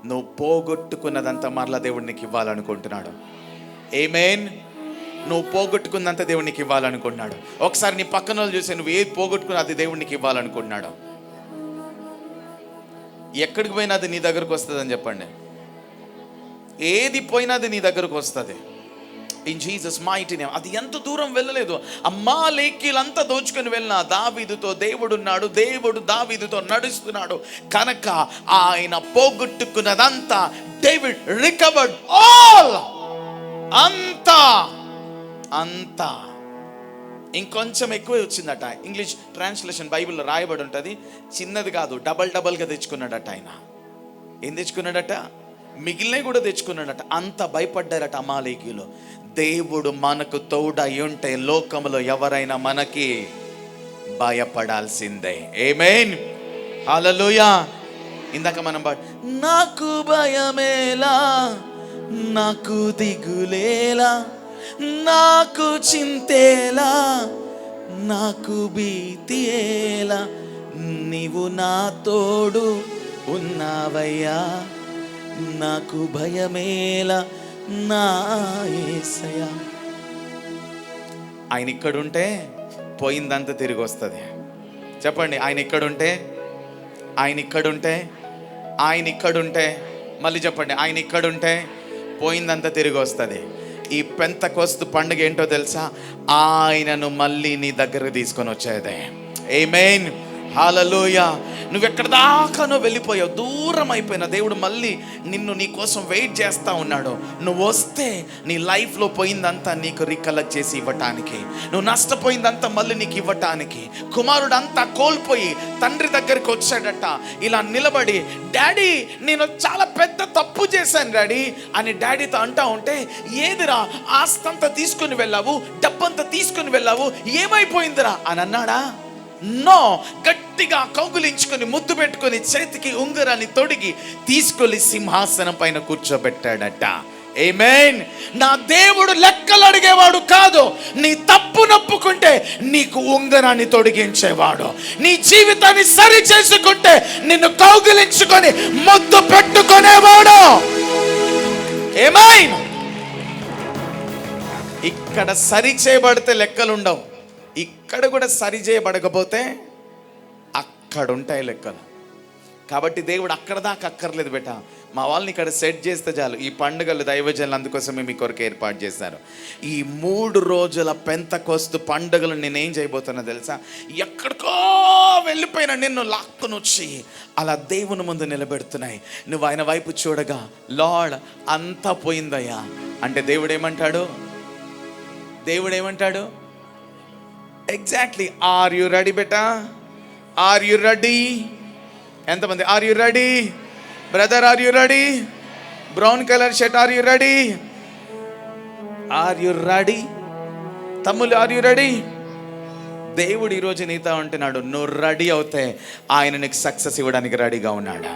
నువ్వు పోగొట్టుకున్నదంతా మరలా దేవుడు నీకు ఇవ్వాలనుకుంటున్నాడు. ఆమేన్. నువ్వు పోగొట్టుకున్నంత దేవుడు నీకు ఇవ్వాలనుకుంటున్నాడు. ఒకసారి నీ పక్కన వాళ్ళు చూసి నువ్వు ఏది పోగొట్టుకున్నా అది దేవుడు నీకు ఇవ్వాలనుకుంటున్నాడు. ఎక్కడికి పోయినా అది నీ దగ్గరకు వస్తుందని చెప్పండి. ఏది పోయినా అది నీ దగ్గరకు వస్తుంది. In Jesus mighty name. అది ఎంత దూరం వెళ్ళలేదు. అమాలేకీయులంతా దోచుకొని వెళ్ళిన దావీదుతో దేవుడున్నాడు. దేవుడు దావీదుతో నడుస్తున్నాడు కనుక ఆయన పోగొట్టుకున్నదంతా డేవిడ్ రికవర్డ్ ఆల్. అంతా ఇంకొంచెం ఎక్కువే వచ్చిందట. ఇంగ్లీష్ ట్రాన్స్లేషన్ బైబిల్లో రాయబడి ఉంటుంది. చిన్నది కాదు, డబల్గా తెచ్చుకున్నాడట. ఆయన ఏం తెచ్చుకున్నాడట? మిగిలినవి కూడా తెచ్చుకున్నాడట. అంత భయపడ్డారట అమాలేకీయులు. దేవుడు మనకు తోడై ఉంటే లోకంలో ఎవరైనా మనకి భయపడాల్సిందే. ఆమేన్, హల్లెలూయా. ఇందాక మనం నాకు భయమేలా, నాకు దిగులేలా, నాకు చింతేలా, నాకు భీతియేలా, నీవు నా తోడు ఉన్నావయ్యా, నాకు భయమేలా నా యేసయ్యా. ఆయన ఇక్కడుంటే పోయిందంతా తిరిగి వస్తుంది. చెప్పండి, ఆయన ఇక్కడుంటే మళ్ళీ చెప్పండి, ఆయన ఇక్కడుంటే పోయిందంతా తిరిగి వస్తుంది. ఈ పెంతెకోస్తు పండుగ ఏంటో తెలుసా? ఆయనను మళ్ళీ నీ దగ్గరకు తీసుకొని వచ్చేదే. ఆమేన్, హల్లెలూయా. నువ్వు ఎక్కడ దాకానో వెళ్ళిపోయావు, దూరం అయిపోయిన దేవుడు మళ్ళీ నీ కోసం వెయిట్ చేస్తూ ఉన్నాడు. నువ్వు వస్తే నీ లైఫ్లో పోయిందంతా నీకు రీకలెక్ట్ చేసి ఇవ్వటానికి, నువ్వు నష్టపోయిందంతా మళ్ళీ నీకు ఇవ్వటానికి. కుమారుడు అంతా కోల్పోయి తండ్రి దగ్గరికి వచ్చాడట. ఇలా నిలబడి, డాడీ నేను చాలా పెద్ద తప్పు చేశాను డాడీ అని డాడీతో అంటా ఉంటే, ఏదిరా ఆస్తంతా తీసుకుని వెళ్ళావు, డబ్బంతా తీసుకుని వెళ్ళావు, ఏమైపోయిందిరా అని అన్నాడా? నో. గట్టిగా కౌగులించుకొని ముద్దు పెట్టుకొని చేతికి ఉంగరాన్ని తొడిగి తీసుకొని సింహాసనం పైన కూర్చోబెట్టాడట. ఆమేన్. నా దేవుడు లెక్కలు అడిగేవాడు కాదు. నీ తప్పు నొప్పుకుంటే నీకు ఉంగరాన్ని తొడిగించేవాడు. నీ జీవితాన్ని సరి చేసుకుంటే నిన్ను కౌగిలించుకొని ముద్దు పెట్టుకునేవాడు. ఆమేన్. ఇక్కడ సరి చేయబడితే లెక్కలుండవు. ఇక్కడ కూడా సరి చేయబడకపోతే అక్కడ ఉంటాయి లెక్కలు. కాబట్టి దేవుడు అక్కడ దాకా అక్కర్లేదు బేట. మా వాళ్ళని ఇక్కడ సెట్ చేస్తే చాలు. ఈ పండుగలు దైవజనులు అందుకోసమే మీ కొరకు ఏర్పాటు చేశారు. ఈ 3 రోజుల పెంతెకోస్తు పండుగలు నేనేం చేయబోతున్నా తెలుసా? ఎక్కడికో వెళ్ళిపోయిన నిన్ను లాక్కుని వచ్చి అలా దేవుని ముందు నిలబెడుతున్నాయి. నువ్వు ఆయన వైపు చూడగా, లార్డ్ అంతా పోయిందయ్యా అంటే దేవుడు ఏమంటాడు? ఎగ్జాక్ట్లీ, ఆర్ యు రెడీ బేటా? Are you ready? ఎంతమంది are you ready? Brother are you ready? Brown colour shirt are you ready? Are you ready? తమ్ముళ్ళు ఆర్ యు రెడీ? దేవుడు ఈరోజు నీతో అంటున్నాడు, నువ్వు రెడీ అవుతే ఆయన నీకు సక్సెస్ ఇవ్వడానికి రెడీగా ఉన్నాడు.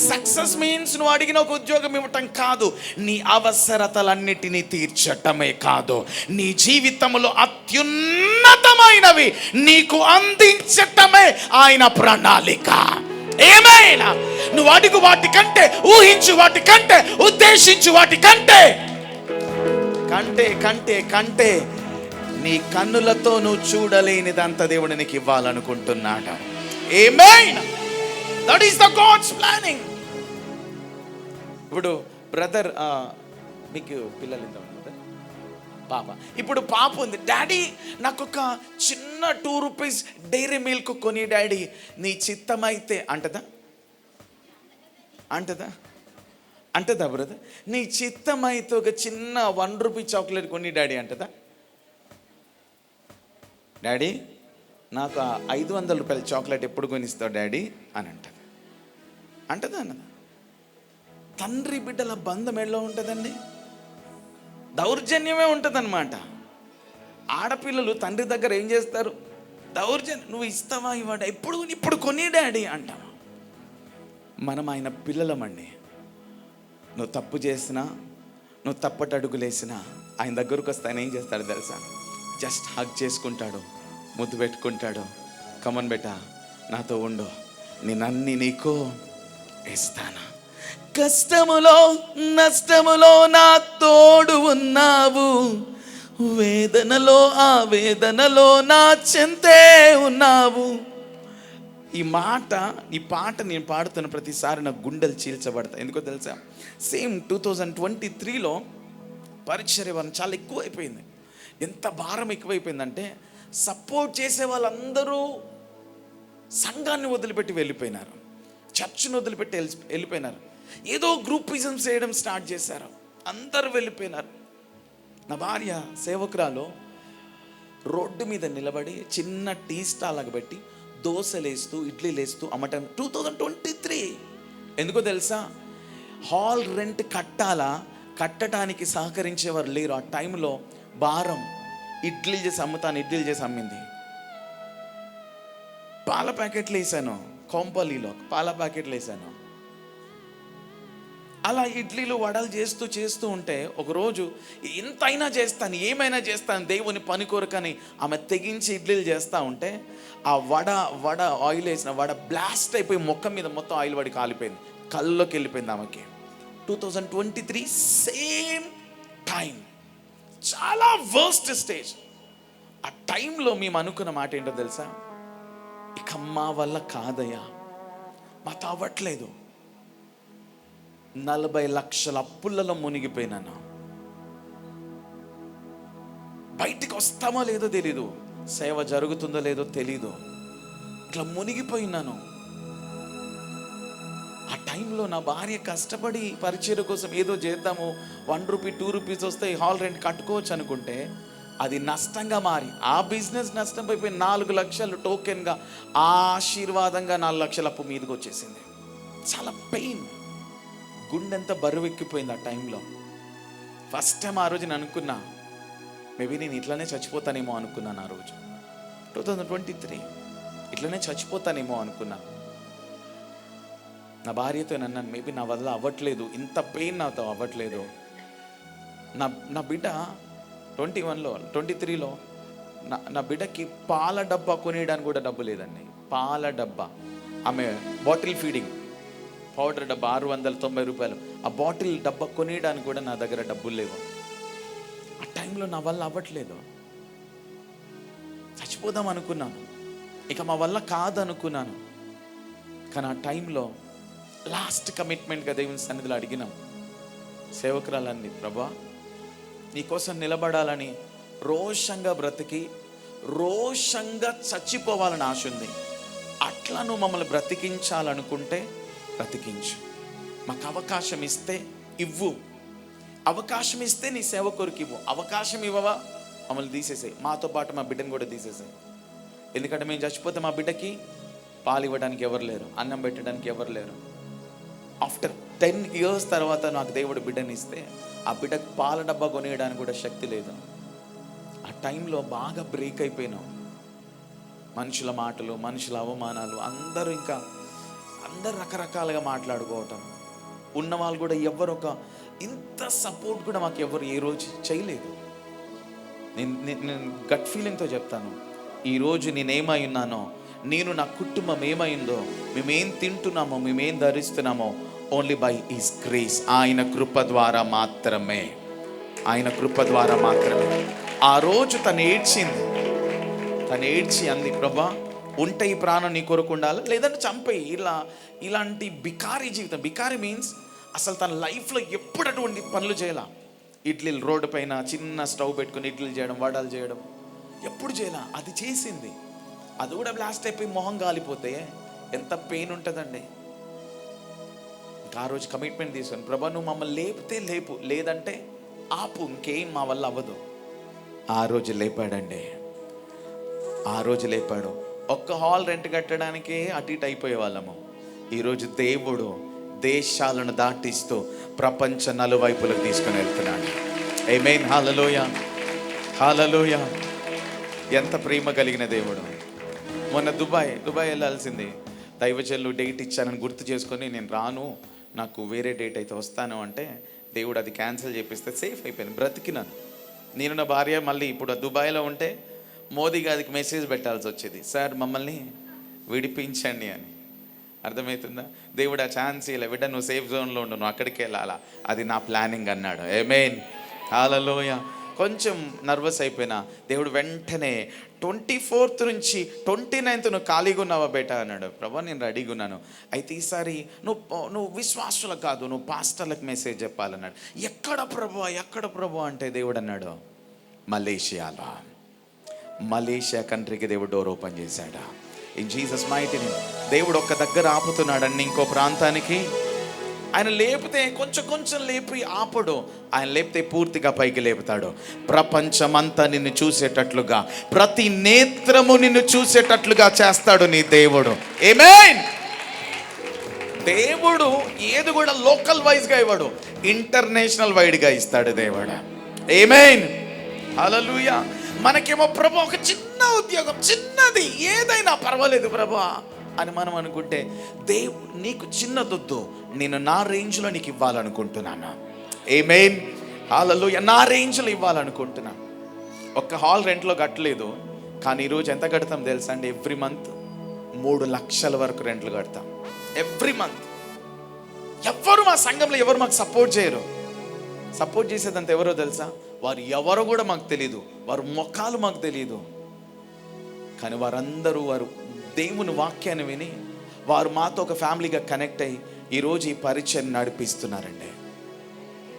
సక్సెస్ మీన్స్ నువ్వు అడిగిన ఒక ఉద్యోగం ఇవ్వటం కాదు, నీ అవసరతలన్నిటినీ తీర్చటమే కాదు, నీ జీవితంలో అత్యున్నతమైనవి నీకు అందించటమే ఆయన ప్రణాళిక. ఏమైనా నువ్వు అడుగు వాటి కంటే, ఊహించు వాటి కంటే, ఉద్దేశించు వాటి కంటే కంటే కంటే కంటే నీ కన్నులతో నువ్వు చూడలేనిదంత దేవుడు నీకు ఇవ్వాలనుకుంటున్నాడ. Amen. That is the God's planning. ఇప్పుడు బ్రదర్, మీకు పిల్లలు ఎంత ఉన్నారు? పాప. ఇప్పుడు పాప ఉంది. డాడీ నాకు ఒక చిన్న 2 రూపీస్ డైరీ మిల్క్ కొని డాడీ, నీ చిత్తమైతే అంటదా? అంటదా? అంటదా బ్రదర్? నీ చిత్తమైతే ఒక చిన్న 1 రూపీ చాక్లెట్ కొని డాడీ అంటదా? డాడీ నాకు 500 రూపాయల చాక్లెట్ ఎప్పుడు కొనిస్తావు డాడీ అని అంటది. అంటదా అన్నదా? తండ్రి బిడ్డల బంధం ఎలా ఉంటుందండి? దౌర్జన్యమే ఉంటుందన్నమాట. ఆడపిల్లలు తండ్రి దగ్గర ఏం చేస్తారు? దౌర్జన్యం. నువ్వు ఇస్తావా ఇవాడ, ఇప్పుడు కొని డాడీ అంటావా? మనం ఆయన పిల్లలమండి. నువ్వు తప్పు చేసినా, నువ్వు తప్పటి అడుగులేసినా ఆయన దగ్గరకు వస్తే ఆయన ఏం చేస్తాడు తెలుసా? జస్ట్ హగ్ చేసుకుంటాడు, ముద్దు పెట్టుకుంటాడు. కమన్ బెటా, నాతో ఉండు, నేనన్నీ నీకు ఇస్తాను. కష్టములో నష్టములో నా తోడు ఉన్నావు, వేదనలో ఆ వేదనలో నా చెంతే ఉన్నావు. ఈ పాట నేను పాడుతున్న ప్రతిసారి నా గుండెలు చీల్చబడతాయి. ఎందుకో తెలుసా? సేమ్ 2023లో పరిచర్య వలన చాలా ఎక్కువైపోయింది. ఎంత భారం ఎక్కువైపోయిందంటే, సపోర్ట్ చేసే వాళ్ళందరూ సంఘాన్ని వదిలిపెట్టి వెళ్ళిపోయినారు, చర్చ్ను వదిలిపెట్టి వెళ్ళిపోయినారు. ఏదో గ్రూపిజం చేయడం స్టార్ట్ చేశారు, అందరూ వెళ్ళిపోయినారు. నా భార్య సేవకురాలు రోడ్డు మీద నిలబడి చిన్న టీ స్టాల్ లాగా పెట్టి దోశలేస్తూ ఇడ్లీలేస్తూ అమ్మటం. 2023. ఎందుకో తెలుసా? హాల్ రెంట్ కట్టడానికి సహకరించేవారు లేరు. ఆ టైంలో భారం ఇడ్లీలు చేసి అమ్మింది. పాల ప్యాకెట్లు వేసాను, కొంపల్లిలో పాల ప్యాకెట్లు వేసాను. అలా ఇడ్లీలు వడలు చేస్తూ ఉంటే ఒకరోజు ఎంతైనా చేస్తాను, ఏమైనా చేస్తాను దేవుని పని కొరకని ఆమె తెగించి ఇడ్లీలు చేస్తూ ఉంటే ఆ వడ ఆయిల్ వేసిన వడ బ్లాస్ట్ అయిపోయి మొక్క మీద మొత్తం ఆయిల్ పడి కాలిపోయింది, కళ్ళలోకి వెళ్ళిపోయింది ఆమెకి. 2023 సేమ్ టైం, చాలా వర్స్ట్ స్టేజ్. ఆ టైంలో మేము అనుకున్న మాట ఏంటో తెలుసా? ఇక మా వల్ల కాదయ్యా, మాతో అవ్వట్లేదు. 40 లక్షల అప్పులలో మునిగిపోయినాను. బయటికి వస్తామో లేదో తెలీదు, సేవ జరుగుతుందో లేదో తెలీదు, ఇట్లా మునిగిపోయినాను. ఆ టైంలో నా భార్య కష్టపడి పరిచయం కోసం ఏదో చేద్దాము, 1 రూపీ 2 రూపీస్ వస్తే హాల్ రెంట్ కట్టుకోవచ్చు అనుకుంటే అది నష్టంగా మారి ఆ బిజినెస్ నష్టం అయిపోయి 4 లక్షలు టోకెన్గా, ఆశీర్వాదంగా 4 లక్షల అప్పు మీదకి వచ్చేసింది. చాలా పెయిన్, గుండెంతా బరువెక్కిపోయింది. ఆ టైంలో ఫస్ట్ టైం ఆ రోజు నేను అనుకున్నా, మేబీ నేను ఇట్లానే చచ్చిపోతానేమో అనుకున్నాను. ఆ రోజు 2023 ఇట్లనే చచ్చిపోతానేమో అనుకున్నాను. నా భార్యతో నన్ను, మేబీ నా వల్ల అవ్వట్లేదు, ఇంత పెయిన్ నాతో అవ్వట్లేదు. నా బిడ్డ 23లో నా బిడ్డకి పాల డబ్బా కొనేయడానికి కూడా డబ్బు లేదండి. పాల డబ్బా, ఆమె బాటిల్ ఫీడింగ్ పౌడర్ డబ్బా 690 రూపాయలు. ఆ బాటిల్ డబ్బా కొనేయడానికి కూడా నా దగ్గర డబ్బులు లేవు. ఆ టైంలో నా వల్ల అవ్వట్లేదు, చచ్చిపోదాం అనుకున్నాను, ఇక మా వల్ల కాదనుకున్నాను. కానీ ఆ టైంలో లాస్ట్ కమిట్మెంట్గా దేవుని సన్నిధిలో అడిగినాం. సేవకురాలన్నీ, ప్రభా నీకోసం నిలబడాలని రోషంగా బ్రతికి రోషంగా చచ్చిపోవాలని ఆశ ఉంది. అట్లా నువ్వు మమ్మల్ని బ్రతికించాలనుకుంటే బ్రతికించు. మాకు అవకాశం ఇస్తే ఇవ్వు, అవకాశం ఇస్తే నీ సేవ కొరకు ఇవ్వు. అవకాశం ఇవ్వవా మమ్మల్ని తీసేసాయి, మాతో పాటు మా బిడ్డను కూడా తీసేసాయి. ఎందుకంటే మేము చచ్చిపోతే మా బిడ్డకి పాలు ఇవ్వడానికి ఎవరు లేరు, అన్నం పెట్టడానికి ఎవరు లేరు. ఆఫ్టర్ 10 years తర్వాత నాకు దేవుడు బిడ్డని ఇస్తే ఆ బిడ్డకు పాల డబ్బా కొనేయడానికి కూడా శక్తి లేదు. ఆ టైంలో బాగా బ్రేక్ అయిపోయినాం. మనుషుల మాటలు, మనుషుల అవమానాలు, అందరు రకరకాలుగా మాట్లాడుకోవటం. ఉన్నవాళ్ళు కూడా ఎవరు ఇంత సపోర్ట్ కూడా మాకు ఎవరు ఏ రోజు చేయలేదు. నేను గట్ ఫీలింగ్తో చెప్తాను, ఈరోజు నేనేమై ఉన్నానో నేను నా కుటుంబం ఏమైందో, మేమేం తింటున్నామో, మేమేం ధరిస్తున్నామో, ఓన్లీ బై హిస్ గ్రేస్, ఆయన కృప ద్వారా మాత్రమే, ఆయన కృప ద్వారా మాత్రమే. ఆ రోజు తను ఏడ్చి అంది, ప్రభా ఉంటే ఈ ప్రాణం నీ కొరకు ఉండాలి, లేదంటే చంపేయి. ఇలాంటి బికారీ జీవితం. బికారీ మీన్స్ అసలు తన లైఫ్లో ఎప్పుడు అటువంటి పనులు చేయాల. ఇడ్లీలు రోడ్డు పైన చిన్న స్టవ్ పెట్టుకుని ఇడ్లీలు చేయడం, వడలు చేయడం ఎప్పుడు చేయాల. అది చేసింది. అది కూడా బ్లాస్ట్ అయిపోయి మొహం గాలిపోతే ఎంత పెయిన్ ఉంటుందండి. ఆ రోజు కమిట్మెంట్ తీసుకొని, ప్రభా నువ్వు మమ్మల్ని లేపితే లేపు, లేదంటే ఆపు, ఇంకేం మా వల్ల అవ్వదు. ఆ రోజు లేపాడండి. ఆ రోజు లేపాడు. ఒక్క హాల్ రెంట్ కట్టడానికే అటు ఇటు అయిపోయే వాళ్ళము. ఈరోజు దేవుడు దేశాలను దాటిస్తూ ప్రపంచ నలువైపులకు తీసుకొని వెళ్తున్నాడు. ఆమేన్. హల్లెలూయా, హల్లెలూయా. ఎంత ప్రేమ కలిగిన దేవుడు. మొన్న దుబాయ్ వెళ్ళాల్సింది. దైవజనులు డేట్ ఇచ్చానని గుర్తు చేసుకొని, నేను రాను, నాకు వేరే డేట్ అయితే వస్తాను అంటే, దేవుడు అది క్యాన్సిల్ చేపిస్తే సేఫ్ అయిపోయాను, బ్రతికినాను. నేను నా భార్య మళ్ళీ ఇప్పుడు దుబాయ్లో ఉంటే మోదీ గారికి మెసేజ్ పెట్టాల్సి వచ్చేది, సార్ మమ్మల్ని విడిపించండి అని. అర్థమవుతుందా? దేవుడు ఆ ఛాన్స్ ఇలా, బిడ్డ నువ్వు సేఫ్ జోన్లో ఉండు, నువ్వు అక్కడికి వెళ్ళాలా, అది నా ప్లానింగ్ అన్నాడు. ఆమేన్. హల్లెలూయా. కొంచెం నర్వస్ అయిపోయినా దేవుడు వెంటనే 24th నుంచి 29th నువ్వు ఖాళీగా ఉన్నావా బేటా అన్నాడు. ప్రభా నేను రెడీగా ఉన్నాను, అయితే ఈసారి నువ్వు విశ్వాసులకు కాదు, నువ్వు పాస్టర్లకు మెసేజ్ చెప్పాలన్నాడు. ఎక్కడ ప్రభు అంటే దేవుడు అన్నాడు, మలేషియా కంట్రీకి దేవుడు డోర్ ఓపెన్ చేశాడు. In Jesus mighty name. దేవుడు ఒక్క దగ్గర ఆపుతున్నాడండి, ఇంకో ప్రాంతానికి ఆయన లేపితే కొంచెం లేపి ఆపడు. ఆయన లేపితే పూర్తిగా పైకి లేపుతాడు. ప్రపంచమంతా నిన్ను చూసేటట్లుగా, ప్రతి నేత్రము నిన్ను చూసేటట్లుగా చేస్తాడు నీ దేవుడు. ఆమేన్. దేవుడు ఏది కూడా లోకల్ వైజ్గా ఇవ్వడు, ఇంటర్నేషనల్ వైడ్గా ఇస్తాడు దేవుడు. ఆమేన్. హల్లెలూయా. మనకేమో ప్రభు ఒక చిన్న ఉద్యోగం, చిన్నది ఏదైనా పర్వాలేదు ప్రభు అని మనం అనుకుంటే, దేవుడు నీకు చిన్నదొద్దు, నేను నా రేంజ్లో నీకు ఇవ్వాలనుకుంటున్నాను. ఆమేన్. హల్లెలూయా. నా రేంజ్లో ఇవ్వాలనుకుంటున్నాను. ఒక్క హాల్ రెంట్లో కట్టలేదు, కానీ ఈరోజు ఎంత కడతాం తెలుసా అండి? ఎవ్రీ మంత్ 3 లక్షల వరకు రెంట్లు కడతాం. Every month. ఎవరు మా సంఘంలో ఎవరు మాకు సపోర్ట్ చేయరు. సపోర్ట్ చేసేదంత ఎవరో తెలుసా? వారు ఎవరో కూడా మాకు తెలియదు, వారు ముఖాలు మాకు తెలియదు, కానీ వారందరూ వారు దేవుని వాక్యాన్ని విని వారు మాతో ఒక ఫ్యామిలీగా కనెక్ట్ అయ్యి ఈరోజు ఈ పరిచయం నడిపిస్తున్నారండి.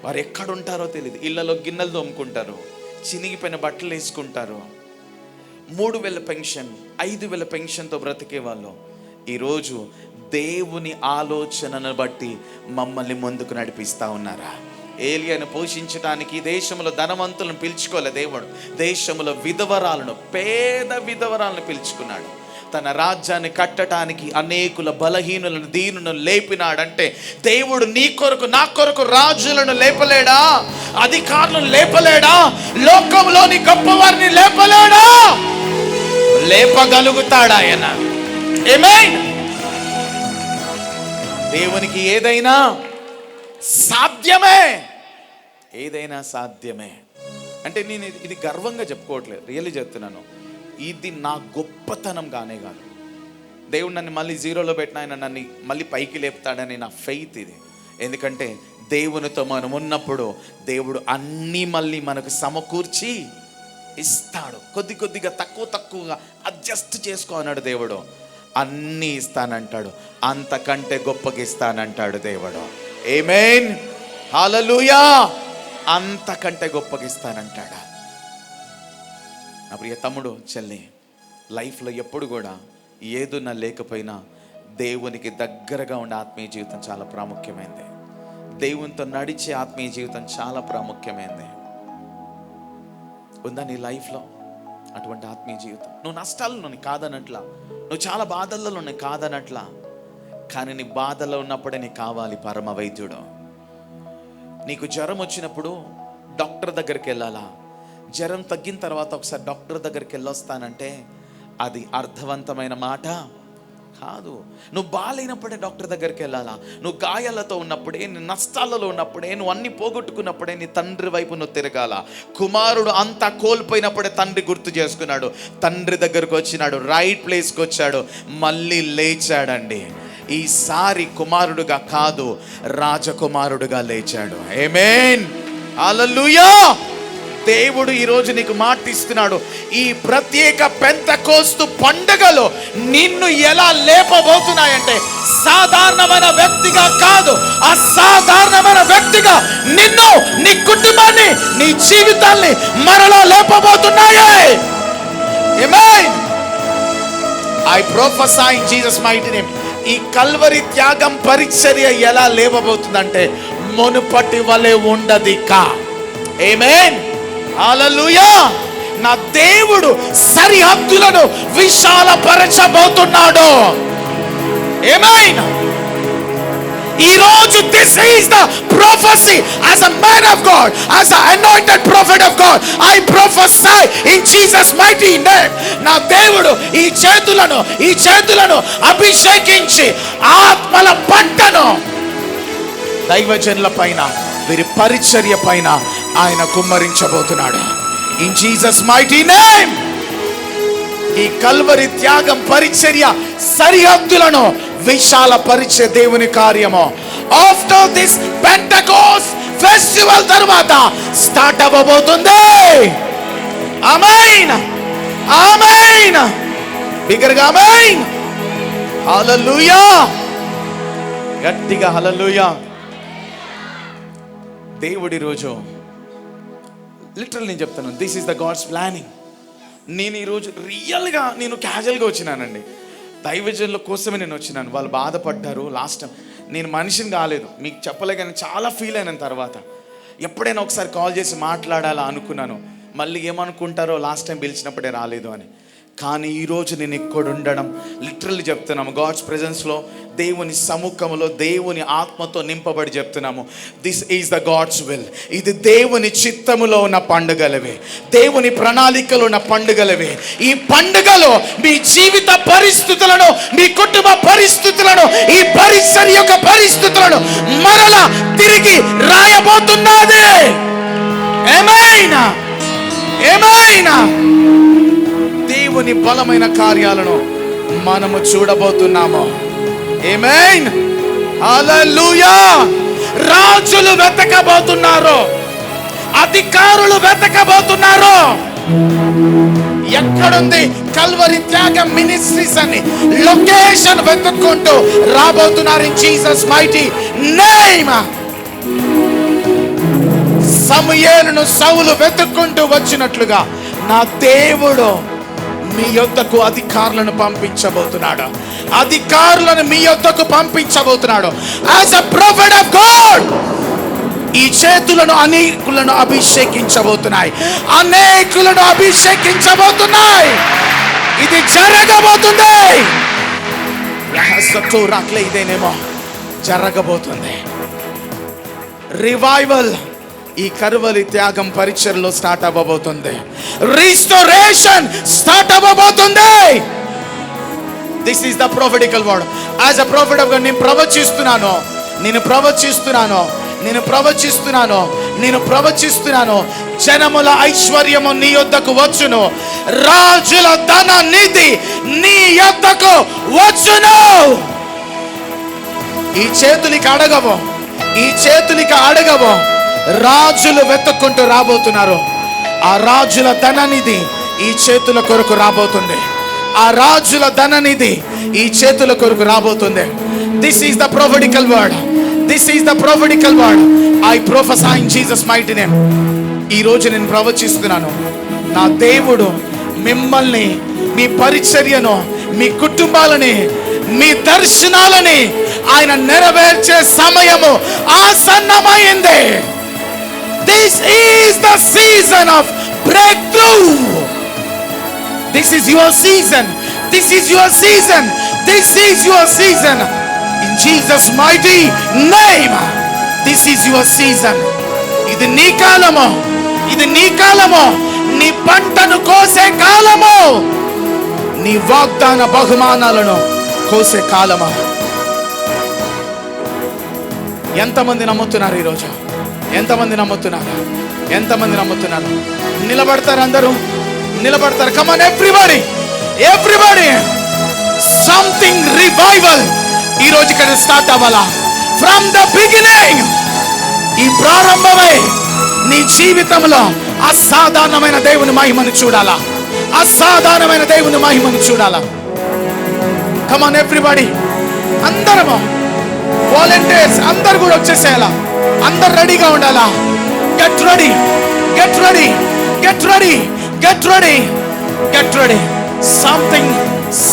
వారు ఎక్కడుంటారో తెలియదు, ఇళ్లలో గిన్నెలు తోముకుంటారు, చినిగిపోయిన బట్టలు వేసుకుంటారు, 3,000 పెన్షన్ 5,000 పెన్షన్తో బ్రతికే వాళ్ళు ఈరోజు దేవుని ఆలోచనను బట్టి మమ్మల్ని ముందుకు నడిపిస్తూ ఉన్నారా? ఏలియాను పోషించడానికి దేశంలో ధనవంతులను పిలుచుకోలే దేవుడు, దేశంలో విధవరాలను, పేద విధవరాలను పిలుచుకున్నాడు. తన రాజ్యాన్ని కట్టడానికి అనేకుల బలహీనులను, దీనులను లేపినాడంటే దేవుడు నీ కొరకు నా కొరకు రాజులను లేపలేడా? అధికారులను లేపలేడా? లోకంలోని గొప్పవారిని లేపలేడా? లేపగలుగుతాడు ఆయన. ఆమేన్. దేవునికి ఏదైనా సాధ్యమే, ఏదైనా సాధ్యమే. అంటే నేను ఇది గర్వంగా చెప్పుకోవట్లేదు, రియల్లీ చెప్తున్నాను. ఇది నా గొప్పతనం కానే కాదు. దేవుడు నన్ను మళ్ళీ జీరోలో పెట్టిన ఆయన నన్ను మళ్ళీ పైకి లేపుతాడని నా ఫెయిత్ ఇది. ఎందుకంటే దేవునితో మనం ఉన్నప్పుడు దేవుడు అన్నీ మళ్ళీ మనకు సమకూర్చి ఇస్తాడు. కొద్దిగా తక్కువగా అడ్జస్ట్ చేసుకో అన్నాడు దేవుడు. అన్నీ ఇస్తానంటాడు, అంతకంటే గొప్పగా ఇస్తానంటాడు దేవుడు. ఆమేన్. హల్లెలూయా. అంతకంటే గొప్పగా ఇస్తానంటాడు. నా ప్రియ తమ్ముడు, చెల్లి, లైఫ్లో ఎప్పుడు కూడా ఏదున్నా లేకపోయినా దేవునికి దగ్గరగా ఉండే ఆత్మీయ జీవితం చాలా ప్రాముఖ్యమైనది. దేవునితో నడిచే ఆత్మీయ జీవితం చాలా ప్రాముఖ్యమైనది. ఉందా నీ లైఫ్లో అటువంటి ఆత్మీయ జీవితం? నువ్వు నష్టాలను కాదనట్లా, నువ్వు చాలా బాధల్లో కాదనట్లా, కానీ నీ బాధలో ఉన్నప్పుడే నీకు కావాలి పరమ వైద్యుడు. నీకు జ్వరం వచ్చినప్పుడు డాక్టర్ దగ్గరికి వెళ్ళాలా? జ్వరం తగ్గిన తర్వాత ఒకసారి డాక్టర్ దగ్గరికి వెళ్ళొస్తానంటే అది అర్థవంతమైన మాట కాదు. నువ్వు బాగాలేనప్పుడే డాక్టర్ దగ్గరికి వెళ్ళాలా? నువ్వు గాయాలతో ఉన్నప్పుడే, నీ నష్టాలలో ఉన్నప్పుడే, నువ్వు అన్ని పోగొట్టుకున్నప్పుడే నీ తండ్రి వైపు నువ్వు తిరగాల. కుమారుడు అంతా కోల్పోయినప్పుడే తండ్రి గుర్తు చేసుకున్నాడు, తండ్రి దగ్గరకు వచ్చినాడు, రైట్ ప్లేస్కి వచ్చాడు, మళ్ళీ లేచాడండి. ఈసారి కుమారుడుగా కాదు, రాజకుమారుడుగా లేచాడు. ఆమేన్, హల్లెలూయా. దేవుడు ఈరోజు నీకు మాటిస్తున్నాడు, ఈ ప్రత్యేక పెంతెకోస్తు పండుగలో నిన్ను ఎలా లేపబోతున్నాయంటే సాధారణమైన వ్యక్తిగా కాదు, అసాధారణమైన వ్యక్తిగా నిన్ను, నీ కుటుంబాన్ని, నీ జీవితాన్ని మరలా లేపబోతున్నాయి. ఆమేన్. I prophesy in Jesus mighty name. ఈ కల్వరి త్యాగం పరిచర్య ఎలా లేవబోతుందంటే మునుపటి వలె ఉండదిక. ఆమేన్, హల్లెలూయా. నా దేవుడు సరిహద్దులను విశాలపరచబోతున్నాడు. ఆమేన్. ఈ రోజు this is the prophecy as a man of God, as an anointed prophet of God. I prophesy in Jesus mighty name. నా దేవుడు ఈ చేతులను అభిషేకించి ఆత్మల పంటను దైవజనుల పైన, వీరి పరిచర్య పైన ఆయన కుమ్మరించబోతున్నాడు. In Jesus mighty name. ఈ కల్వరి త్యాగం పరిచర్య సరిహద్దులను విశాలపరిచే దేవుని కార్యము ఆఫ్టర్ దిస్ పెంటెకోస్ట్ ఫెస్టివల్ తర్వాత స్టార్ట్ అవ్వబోతుంది. ఆమేన్, ఆమేన్. బిగ్గరగా ఆమేన్, హల్లెలూయా. గట్టిగా హల్లెలూయా. దేవుడి రోజు లిటరల్ నేను చెప్తాను, this is the God's planning. నేను ఈరోజు రియల్గా నేను క్యాజువల్గా వచ్చినానండి. దైవజనుల కోసమే నేను వచ్చినాను. వాళ్ళు బాధపడ్డారు. లాస్ట్ టైం నేను మనిషిని కాలేదు, మీకు చెప్పలే, కానీ చాలా ఫీల్ అయిన తర్వాత ఎప్పుడైనా ఒకసారి కాల్ చేసి మాట్లాడాలా అనుకున్నాను. మళ్ళీ ఏమనుకుంటారో లాస్ట్ టైం పిలిచినప్పుడే రాలేదు అని. కానీ ఈరోజు నేను ఇక్కడ ఉండడం లిటరల్లీ చెప్తున్నాము, గాడ్స్ ప్రెజెన్స్లో, దేవుని సముఖంలో, దేవుని ఆత్మతో నింపబడి చెప్తున్నాము, this is the God's will. ఇది దేవుని చిత్తములో ఉన్న పండుగలవే, దేవుని ప్రణాళికలో ఉన్న పండుగలవే. ఈ పండుగలో మీ జీవిత పరిస్థితులను, మీ కుటుంబ పరిస్థితులను, ఈ పరిసర యొక్క పరిస్థితులను మరలా తిరిగి రాయబోతున్నది. ఏమైనా ఏమైనా దేవుని బలమైన కార్యాలను మనము చూడబోతున్నాము. ఆమేన్, హల్లెలూయా. రాజులు వెతకబోతున్నారు, అధికారులు వెతకబోతున్నారు. ఎక్కడుంది కల్వరి త్యాగం మినిస్ట్రీస్ అని లొకేషన్ వెతుక్కుంటూ రాబోతున్నారు. In Jesus mighty name. సమూయేలును సౌలు వెతుక్కుంటూ వచ్చినట్లుగా నా దేవుడు మీ యొద్దకు అధికారులను పంపించబోతున్నాడు. అధికారులను మీ యొద్దకు పంపించబోతున్నాడు. As a prophet of God ఈ చేతులను అనేకులను అభిషేకించబోతున్నాయి, అనేకులను అభిషేకించబోతున్నాయి. ఇది జరగబోతుంది. రహస్యతో రాట్లే ఇదేనేమో జరగబోతుంది. రివైవల్ ఈ కల్వరి త్యాగం పరిచర్లో స్టార్ట్ అవ్వబోతుంది. రిస్టోరేషన్ స్టార్ట్ అవ్వబోతుంది. This is the prophetical word. As a prophet of God నేను ప్రవచిస్తున్నాను. జనముల ఐశ్వర్యము నీ యొద్దకు వచ్చును, రాజుల ధన నిధి నీ యొద్దకు వచ్చును. ఈ చేతులికి అడగవు, రాజులు వెతుక్కుంటూ రాబోతున్నారు. ఆ రాజుల ధననిధి ఈ చేతుల కొరకు రాబోతుంది. ఆ రాజుల ధననిధి ఈ చేతుల కొరకు రాబోతుంది. This is the prophetical word. I prophesy in Jesus mighty name. ఈ రోజు నేను ప్రవచిస్తున్నాను, నా దేవుడు మిమ్మల్ని, మీ పరిచర్యను, మీ కుటుంబాలని, మీ దర్శనాలని ఆయన నెరవేర్చే సమయము ఆసన్నమైంది. This is the season of breakthrough. This is your season. In Jesus mighty name. This is your season. ఇది నీ కాలము, నీ పంటను కోసే కాలము. నీ వాగ్దాన బహుమానాలను కోసే కాలమా? ఎంతమంది నమ్ముతున్నారు ఈరోజు? ఎంతమంది నమ్ముతున్నారు? ఎంతమంది నమ్ముతున్నారు? నిలబడతారు, అందరూ నిలబడతారు. Come on everybody, everybody. Something revival ఈరోజు ఇక్కడ స్టార్ట్ అవ్వాలా. ఫ్రమ్ ద బిగినింగ్, ఈ ప్రారంభమై నీ జీవితంలో అసాధారణమైన దేవుని మహిమను చూడాలా. అసాధారణమైన దేవుని మహిమను చూడాలా. కమ్ ఆన్ ఎవ్రీబడి, అందరము వాలంటీర్స్ అందరు కూడా వచ్చేసేయాలా. అందరు రెడీగా ఉండాలా. Get ready, get ready, get ready, get ready, get ready. Something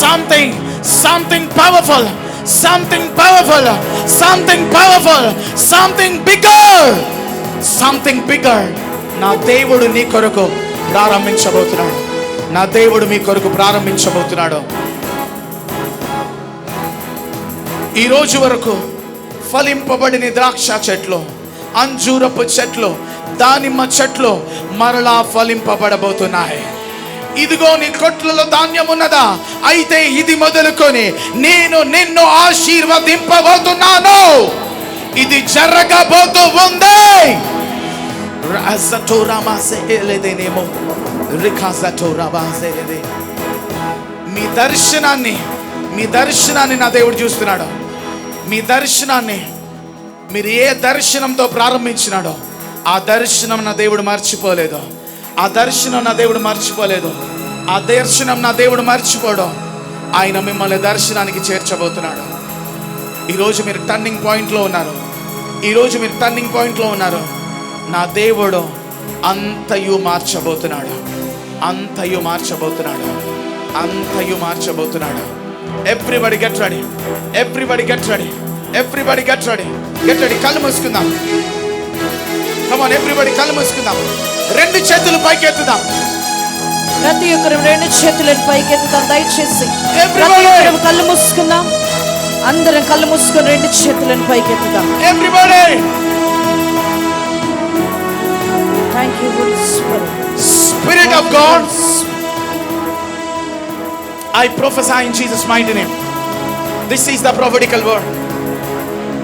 something something powerful, something powerful, something powerful, something bigger, something bigger. నా దేవుడు నీ కొరకు ప్రారంభించబోతున్నాడు. నా దేవుడు మీ కొరకు ప్రారంభించబోతున్నాడు. ఈ రోజు వరకు ఫలింపబడిన ద్రాక్ష చెట్లు, అంజూరపు చెట్లు, దానిమ్మ చెట్లు మరలా ఫలింపబడబోతున్నాయి. ఇదిగో నీ కొట్లలో ధాన్యం ఉన్నదా? అయితే ఇది మొదలుకొని నేను నిన్ను ఆశీర్వదింపబోతున్నాను. ఇది జరగబోతూ ఉంది. మీ దర్శనాన్ని, మీ దర్శనాన్ని నా దేవుడు చూస్తున్నాడు. మీ దర్శనాన్ని మీరు ఏ దర్శనంతో ప్రారంభించినాడో ఆ దర్శనం నా దేవుడు మర్చిపోలేదు. ఆ దర్శనం నా దేవుడు మర్చిపోలేదు. ఆ దర్శనం నా దేవుడు మర్చిపోవడం. ఆయన మిమ్మల్ని దర్శనానికి చేర్చబోతున్నాడు. ఈరోజు మీరు టర్నింగ్ పాయింట్లో ఉన్నారు. ఈరోజు మీరు టర్నింగ్ పాయింట్లో ఉన్నారు. నా దేవుడు అంతయు మార్చబోతున్నాడు. అంతయు మార్చబోతున్నాడు. అంతయు మార్చబోతున్నాడు. Everybody get ready, everybody get ready, everybody get ready, get ready. కళ్ళు మూసుకుందాం. కమ్ ఆన్ ఎవ్రీబడి, కళ్ళు మూసుకుందాం. రెండు చేతులు పైకెత్తుదాం. ప్రతి ఒక్కరు రెండు చేతులను పైకెత్తుదాం. దయచేసి కళ్ళు మూసుకుందాం. అందరం కళ్ళు మూసుకొని రెండు చేతులను పైకెత్తుదాం. Everybody. Thank you Holy Spirit. Spirit of God, I prophesy in Jesus' mighty name. This is the prophetical word.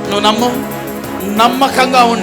నువ్వు నమ్ము, నమ్మకంగా ఉండు.